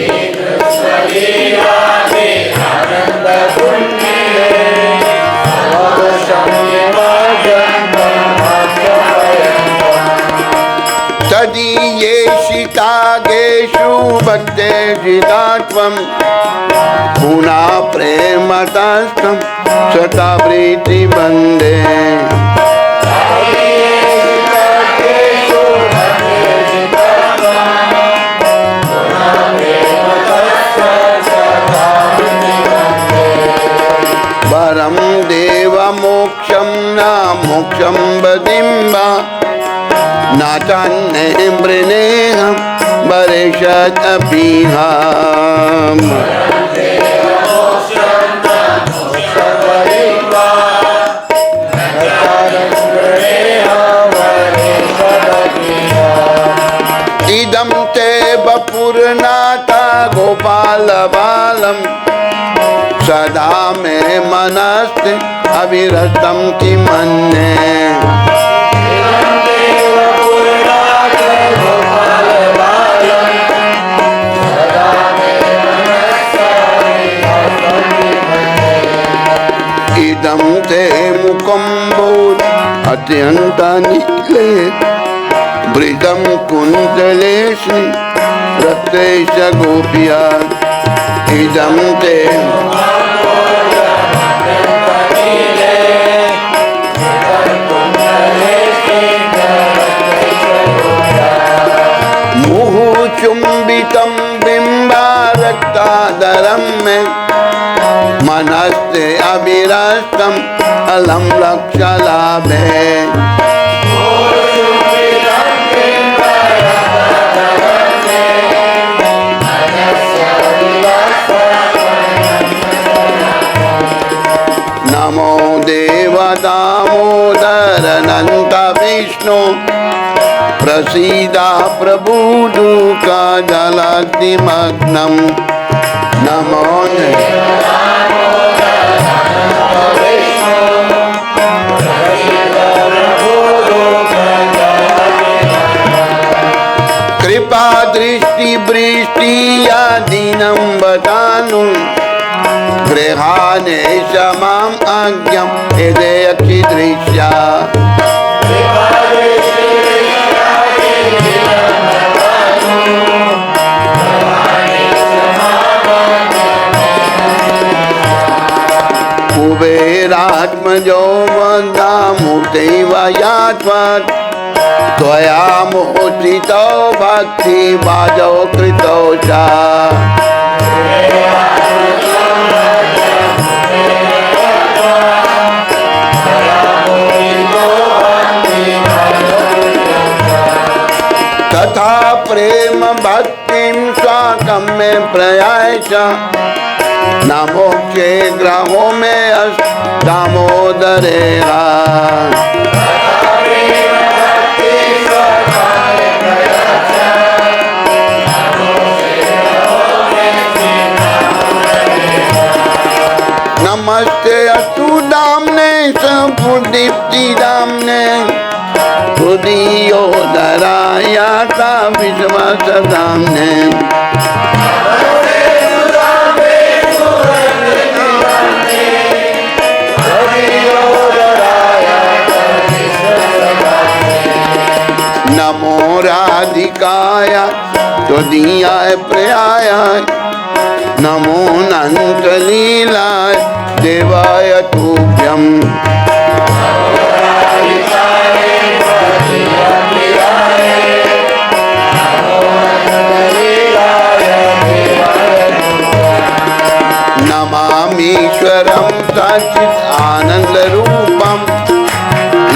तदीयेषितागेषु भक्तेषितात्वं पुनः प्रेमतस्तं शतावृत्ति वन्दे वरं देवमोक्षं न मोक्षं बदिम्बा न चान्ये मृणेहं वरेशदपीहाम् इदं ते वपुर्नाथा गोपालबालं सदा मे मनस्ते अविरतं किमन्ये इदं ते मुकुम्बोध अत्यन्तानिले वृतं कुन्तलेषु रक्तेश गोप्या इदं ते मुहुचुम्बितं बिम्बारक्तादरं मे मनस्ते अविरस्तम् अलं लक्षलाभे नमो देवदामोदर अनंत विष्णु प्रसीदा प्रभुदुका जलाग्निमग्नम् नमो कृपा दृष्टि वृष्टि या दीनं वदानु गृहाने क्षमां आज्ञां यदेयक्षि दृश्या कुबेरात्मजो वन्दामुदैव यात्वात् त्वया मोचितो भक्ति वाजो कृतो च ब्रह्मे प्रयाय च नामोक्षे ग्रहो में दामोदरे नमस्ते अस्तु दामने संपूर्दीप्ति दामने हृदयोदराया का विश्वास दामने नमो राधिकाय त्वदीयाय प्रियाय नमो अनंत लीलाय देवाय तुभ्यं नमामीश्वरं सच्चित् आनंद रूपं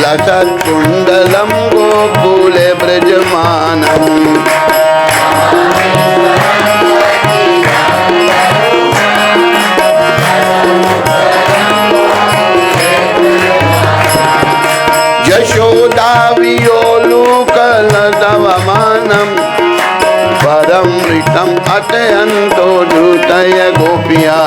लसत् कुंडलं गोकुले ब्रजमानम् यशोदावियोलुकलदवमानं परं ऋतं अतयन्तो धृतय गोपिया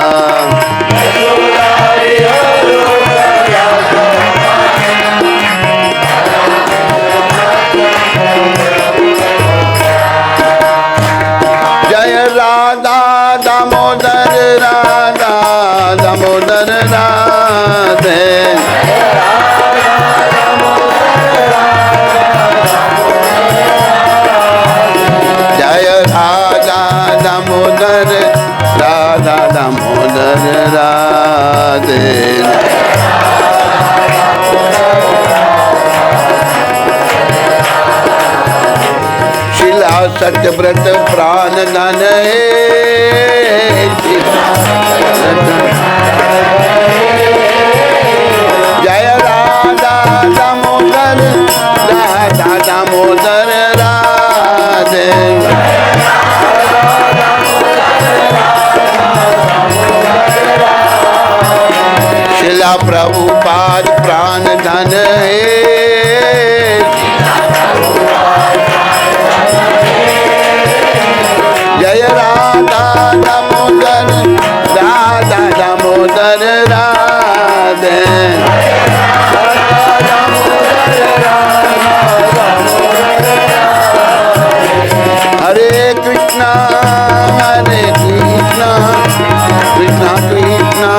जय राधा दामोदर राधा दामोदर राधे दामोदर राधा दामोदर राधे शिला सत्यव्रत प्राण धन जय राधा दामोदर राधा दामोदर राधे शिला प्रभुपाद प्राण धन जय राधा दामोदर राधा दामोदर राधे हरे कृष्णा कृष्णा कृष्णा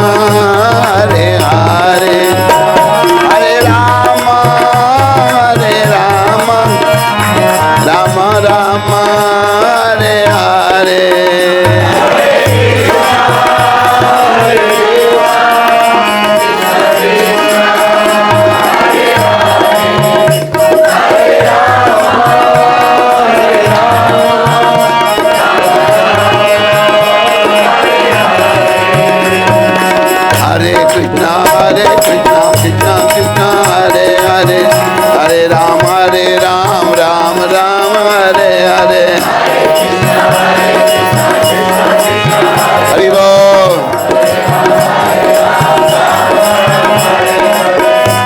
हरे हरे हरे राम राम राम हरे हरे कृष्णा कृष्णा कृष्णा हरे हरे हरे राम राम राम हरे हरे हरि बोल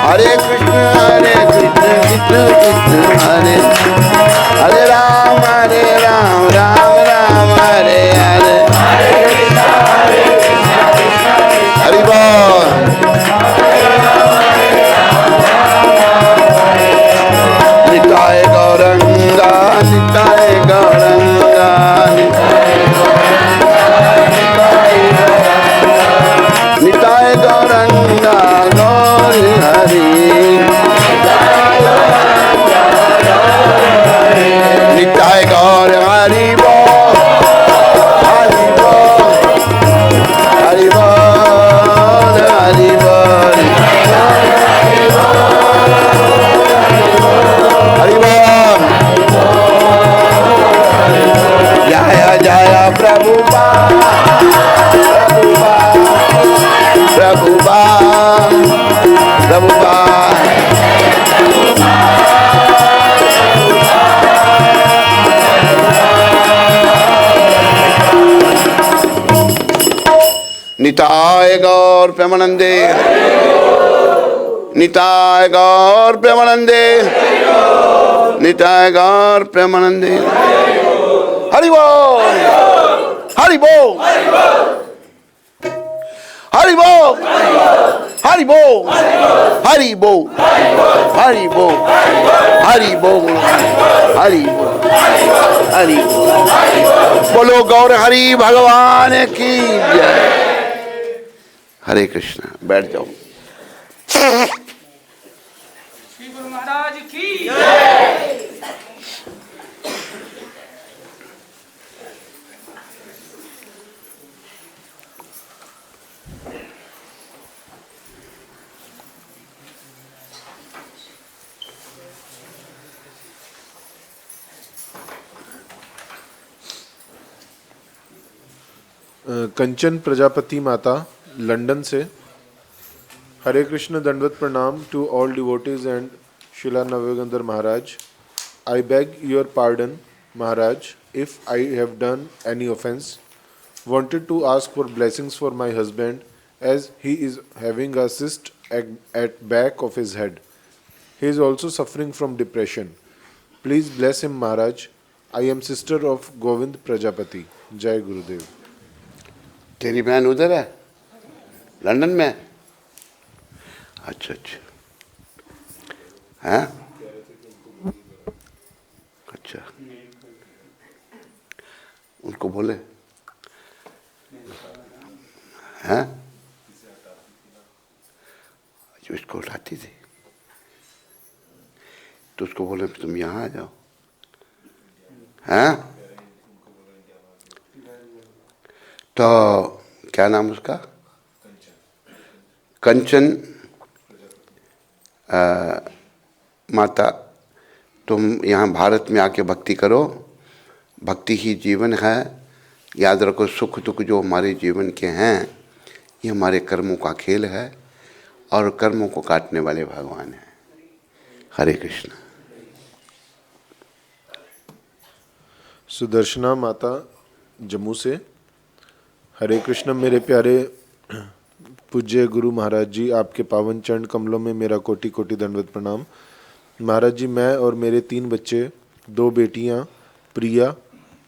हरे कृष्ण कृष्ण कृष्ण हरे हरे राम राम राम हरे हरे हरि बोल निताय गौरंगा निताय गौरंगा निताय गौरंगा गौरी हरि निताय गौर हरि निताय गौर प्रेमानंदे, निताय गौर प्रेमानंदे, निताय गौर प्रेमानंदे। हरि बोल, हरि बोल, हरि बोल, हरि बोल, हरि बोल, हरि बोल, हरि बोल, हरि बोल, हरि बोल। बोलो गौर हरि भगवान की जय। हरे कृष्ण। बैठ जाओ। श्री गुरु महाराज की जय। कंचन प्रजापति माता लंदन से। हरे कृष्ण, दंडवत प्रणाम to all devotees and Srila Navayogendra Maharaj. I beg your pardon Maharaj if I have done any offence. wanted to ask for blessings for my husband as he is having a cyst at back of his head. He is also suffering from depression. Please bless him Maharaj. I am sister of Govind Prajapati. Jai Gurudev. तेरी बहन उधर है लंदन में? अच्छा अच्छा, हैं? अच्छा, उनको बोले हैं? जो इसको उठाती थी तो उसको बोले तुम यहाँ आ जाओ, हैं? तो क्या नाम उसका? कंचन माता, तुम यहाँ भारत में आके भक्ति करो। भक्ति ही जीवन है। याद रखो, सुख दुख जो हमारे जीवन के हैं ये हमारे कर्मों का खेल है और कर्मों को काटने वाले भगवान हैं। हरे कृष्ण। सुदर्शना माता जम्मू से। हरे कृष्ण मेरे प्यारे पूज्य गुरु महाराज जी, आपके पावन चरण कमलों में मेरा कोटि कोटि दंडवत प्रणाम। महाराज जी, मैं और मेरे 3 बच्चे, 2 बेटियां, प्रिया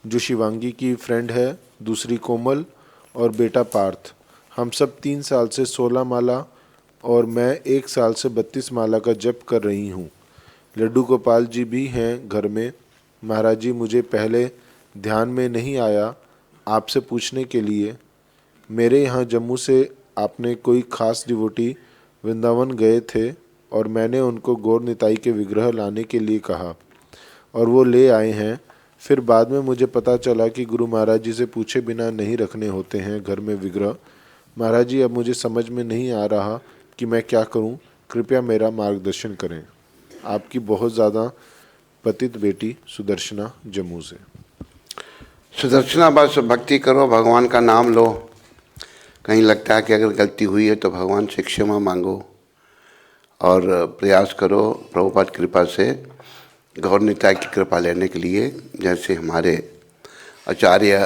जो शिवांगी की फ्रेंड है, दूसरी कोमल और बेटा पार्थ, हम सब 3 साल से 16 माला और मैं 1 साल से 32 माला का जप कर रही हूँ। लड्डू गोपाल जी भी हैं घर में। महाराज जी, मुझे पहले ध्यान में नहीं आया आपसे पूछने के लिए। मेरे यहाँ जम्मू से आपने कोई खास डिवोटी वृंदावन गए थे और मैंने उनको गौर निताई के विग्रह लाने के लिए कहा और वो ले आए हैं। फिर बाद में मुझे पता चला कि गुरु महाराज जी से पूछे बिना नहीं रखने होते हैं घर में विग्रह। महाराज जी, अब मुझे समझ में नहीं आ रहा कि मैं क्या करूं, कृपया मेरा मार्गदर्शन करें। आपकी बहुत ज़्यादा पतित बेटी सुदर्शना जम्मू से। सुदर्शना, बस भक्ति करो, भगवान का नाम लो। कहीं लगता है कि अगर गलती हुई है तो भगवान से क्षमा मांगो और प्रयास करो प्रभुपाद कृपा से गौर निताई की कृपा लेने के लिए। जैसे हमारे आचार्य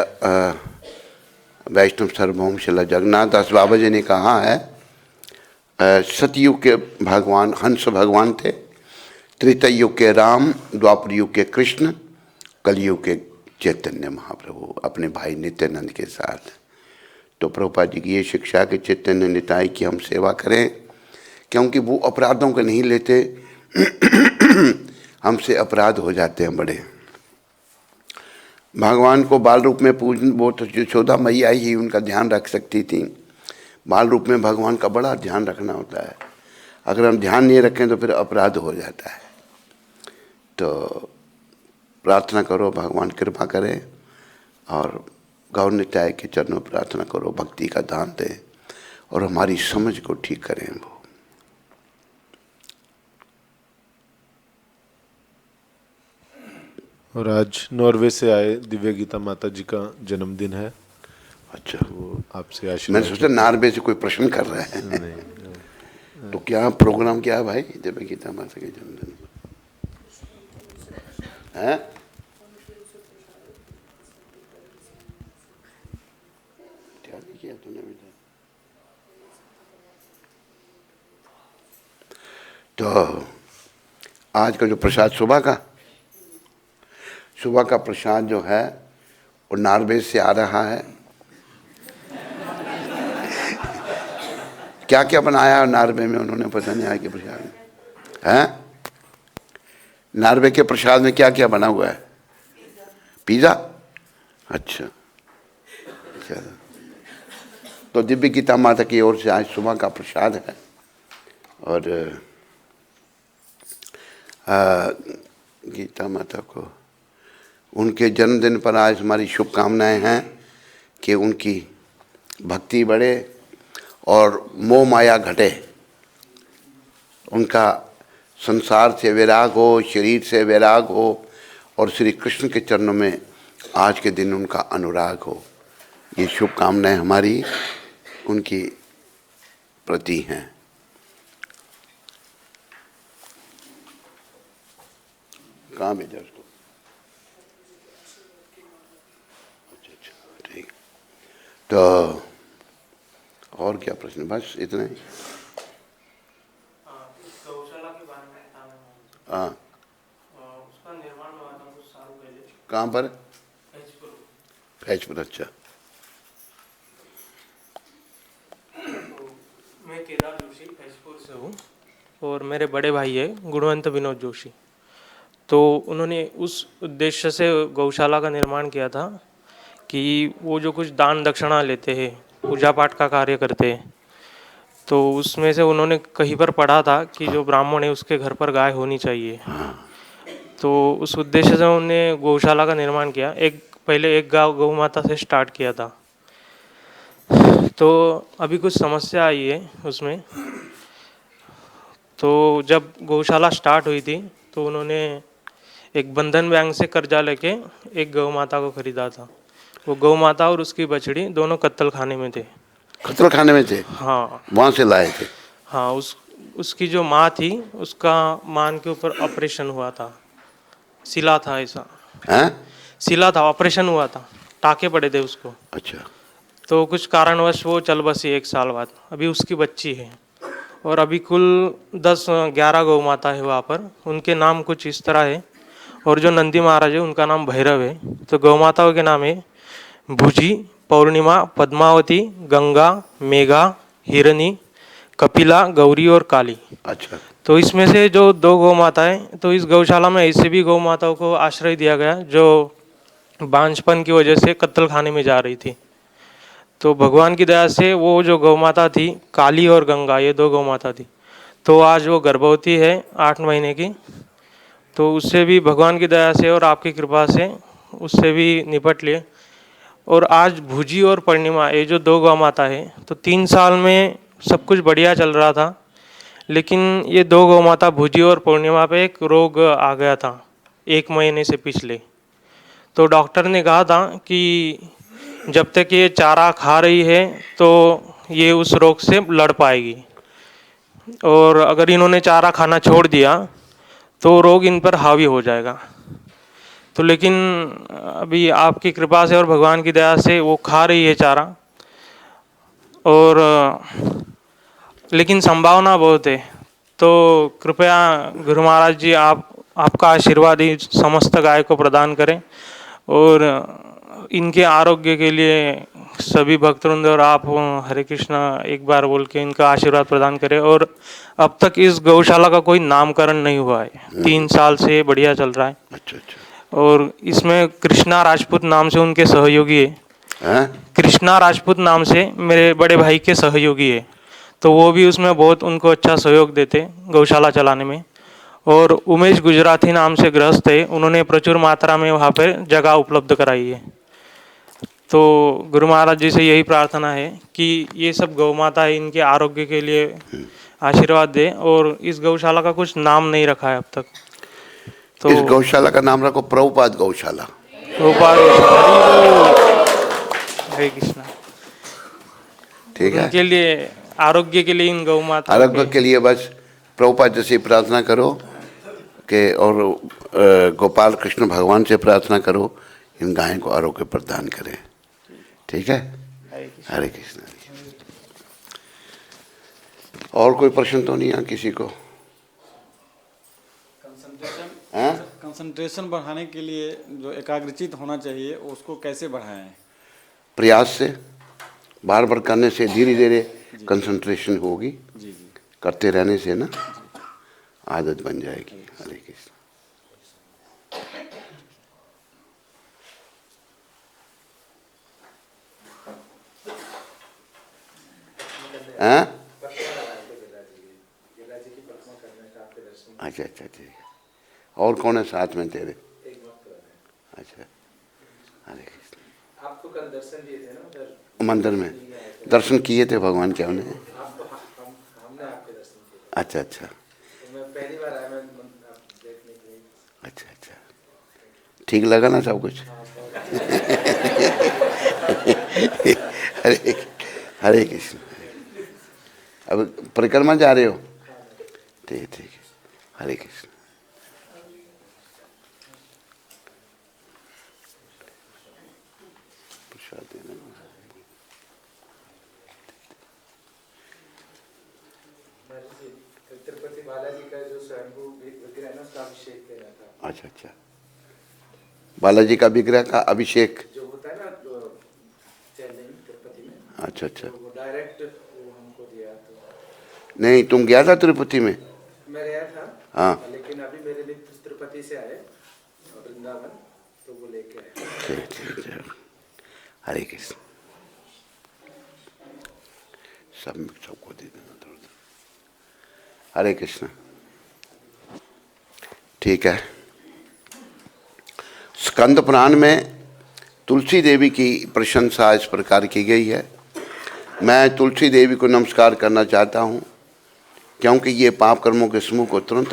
वैष्णव सार्वभौम शिला जगन्नाथ दास बाबा जी ने कहा है, सतयुग के भगवान हंस भगवान थे, त्रेता युग के राम, द्वापर युग के कृष्ण, कलयुग के चैतन्य महाप्रभु अपने भाई नित्यानंद के साथ। तो प्रभुपाद जी की ये शिक्षा कि चैतन्य निताई की हम सेवा करें, क्योंकि वो अपराधों को नहीं लेते। हमसे अपराध हो जाते हैं बड़े। भगवान को बाल रूप में पूजन, वो तो यशोदा मैया ही उनका ध्यान रख सकती थी। बाल रूप में भगवान का बड़ा ध्यान रखना होता है। अगर हम ध्यान नहीं रखें तो फिर अपराध हो जाता है। तो प्रार्थना करो भगवान कृपा करें और गौर निताई के चरणों प्रार्थना करो, भक्ति का दान दें और हमारी समझ को ठीक करें। वो और आज नॉर्वे से आए दिव्य गीता माता जी का जन्मदिन है। अच्छा, वो आपसे आशीर्वाद। मैंने सोचा नार्वे से कोई प्रश्न कर रहा है। नहीं, तो क्या प्रोग्राम क्या है भाई दिव्य गीता माता के जन्मदिन है? क्या नहीं किया तूने अभी तक? तो आज का जो प्रसाद सुबह का प्रसाद जो है वो नॉर्वे से आ रहा है। क्या क्या बनाया है नॉर्वे में उन्होंने, पता नहीं आज के प्रसाद में है। नॉर्वे के प्रसाद में क्या क्या बना हुआ है? पिज़्ज़ा। अच्छा, चलो। तो दिव्य गीता माता की ओर से आज सुबह का प्रसाद है। और गीता माता को उनके जन्मदिन पर आज हमारी शुभकामनाएं हैं कि उनकी भक्ति बढ़े और मोह माया घटे, उनका संसार से वैराग हो, शरीर से वैराग हो और श्री कृष्ण के चरणों में आज के दिन उनका अनुराग हो। ये शुभकामनाएं हमारी उनकी प्रति हैं। कहाँ भेजा उसको? अच्छा, ठीक। तो और क्या प्रश्न? बस इतना ही। गौशाला के बारे में बताना। हाँ, उसका निर्माण हुआ था कुछ साल पहले। कहाँ पर? फैजपुर। अच्छा। मैं केदार जोशी फैजपुर से हूँ और मेरे बड़े भाई है गुणवंत विनोद जोशी। तो उन्होंने उस उद्देश्य से गौशाला का निर्माण किया था कि वो जो कुछ दान दक्षिणा लेते हैं, पूजा पाठ का कार्य करते हैं, तो उसमें से उन्होंने कहीं पर पढ़ा था कि जो ब्राह्मण है उसके घर पर गाय होनी चाहिए। तो उस उद्देश्य से उन्होंने गौशाला का निर्माण किया। पहले एक गौ माता से स्टार्ट किया था। तो अभी कुछ समस्या आई है उसमें। तो जब गौशाला स्टार्ट हुई थी तो उन्होंने एक बंधन बैंक से कर्जा लेके एक गौ माता को खरीदा था। वो गौ माता और उसकी बछड़ी दोनों कत्ल खाने में थे। कत्ल खाने में थे? हाँ, वहाँ से लाए थे? हाँ। उसकी जो माँ थी उसका मान के ऊपर ऑपरेशन हुआ था, सिला था, ऐसा हैं? सिला था, ऑपरेशन हुआ था, टाके पड़े थे उसको। अच्छा। तो कुछ कारणवश वो चल बसी 1 साल बाद। अभी उसकी बच्ची है और अभी कुल 10-11 गौ माता है वहाँ पर। उनके नाम कुछ इस तरह है और जो नंदी महाराज है उनका नाम भैरव है। तो गौ माताओं के नाम है भुजी, पौर्णिमा, पद्मावती, गंगा, मेघा, हिरनी, कपिला, गौरी और काली। अच्छा। तो इसमें से जो 2 गौ माताएं, तो इस गौशाला में ऐसे भी गौ माताओं को आश्रय दिया गया जो बांझपन की वजह से कत्ल खाने में जा रही थी। तो भगवान की दया से वो जो गौ माता थी काली और गंगा, ये 2 गौ माता थी। तो आज वो गर्भवती है 8 महीने की। तो उससे भी भगवान की दया से और आपकी कृपा से उससे भी निपट लिए। और आज भुजी और पूर्णिमा, ये जो 2 गौ माता है, तो 3 साल में सब कुछ बढ़िया चल रहा था। लेकिन ये 2 गौ माता भुजी और पूर्णिमा पे एक रोग आ गया था 1 महीने से पिछले। तो डॉक्टर ने कहा था कि जब तक ये चारा खा रही है तो ये उस रोग से लड़ पाएगी, और अगर इन्होंने चारा खाना छोड़ दिया तो रोग इन पर हावी हो जाएगा। तो लेकिन अभी आपकी कृपा से और भगवान की दया से वो खा रही है चारा, और लेकिन संभावना बहुत है। तो कृपया गुरु महाराज जी आपका आशीर्वाद ही समस्त गाय को प्रदान करें और इनके आरोग्य के लिए सभी भक्तवृंद और आप हरे कृष्णा एक बार बोल के इनका आशीर्वाद प्रदान करें। और अब तक इस गौशाला का कोई नामकरण नहीं हुआ है, 3 साल से बढ़िया चल रहा है। अच्छा अच्छा। और इसमें कृष्णा राजपूत नाम से उनके सहयोगी है। कृष्णा राजपूत नाम से मेरे बड़े भाई के सहयोगी है। तो वो भी उसमें बहुत उनको अच्छा सहयोग देते गौशाला चलाने में। और उमेश गुजराती नाम से गृहस्थ है, उन्होंने प्रचुर मात्रा में वहाँ पर जगह उपलब्ध कराई है। तो गुरु महाराज जी से यही प्रार्थना है कि ये सब गौ माता है, इनके आरोग्य के लिए आशीर्वाद दे। और इस गौशाला का कुछ नाम नहीं रखा है अब तक। तो इस गौशाला का नाम रखो प्रभुपाद गौशाला। हरे कृष्णा। ठीक है, उनके लिए आरोग्य के लिए इन गौ माता आरोग्य के लिए बस प्रभुपाद जैसे प्रार्थना करो कि, और गोपाल कृष्ण भगवान से प्रार्थना करो इन गायों को आरोग्य प्रदान करें। ठीक है, हरे कृष्ण। और कोई प्रश्न तो नहीं है किसी को? कंसंट्रेशन बढ़ाने के लिए जो एकाग्रचित होना चाहिए उसको कैसे बढ़ाएं? प्रयास से, बार बार करने से धीरे धीरे कंसंट्रेशन होगी। जी जी। करते रहने से ना आदत बन जाएगी। हरे कृष्ण। हाँ? अच्छा अच्छा ठीक है। और कौन है साथ में तेरे? अच्छा, हरे कृष्ण। आपको कल दर्शन दिए थे ना उधर मंदिर में दर्शन किए थे भगवान के हमने? आपको हमने आपके दर्शन किए। अच्छा अच्छा तो मैं पहली बार आया, मैं देखने के लिए। अच्छा अच्छा, ठीक लगा ना सब कुछ? हरे हरे कृष्ण। अब परिक्रमा जा रहे हो? ठीक ठीक है। हरे कृष्ण। प्रसाद देना। तिरुपति बालाजी का जो स्वयंभू विग्रह है ना, उसका अभिषेक देना था। अच्छा अच्छा, बालाजी का विग्रह का अभिषेक जो होता है ना चेन्नई तिरुपति में। अच्छा अच्छा, तो वो डायरेक्ट वो हमको दिया। तो नहीं तुम गया था तिरुपति में? मैं गया था। हाँ। लेकिन अभी मेरे मित्र तिरुपति से आए वृंदावन, तो वो लेके आए। ठीक ठीक ठीक। हरे कृष्ण। सबको दे देना थोड़ा। हरे कृष्ण। ठीक है। स्कंद पुराण में तुलसी देवी की प्रशंसा इस प्रकार की गई है। मैं तुलसी देवी को नमस्कार करना चाहता हूँ, क्योंकि ये पाप कर्मों के समूह को तुरंत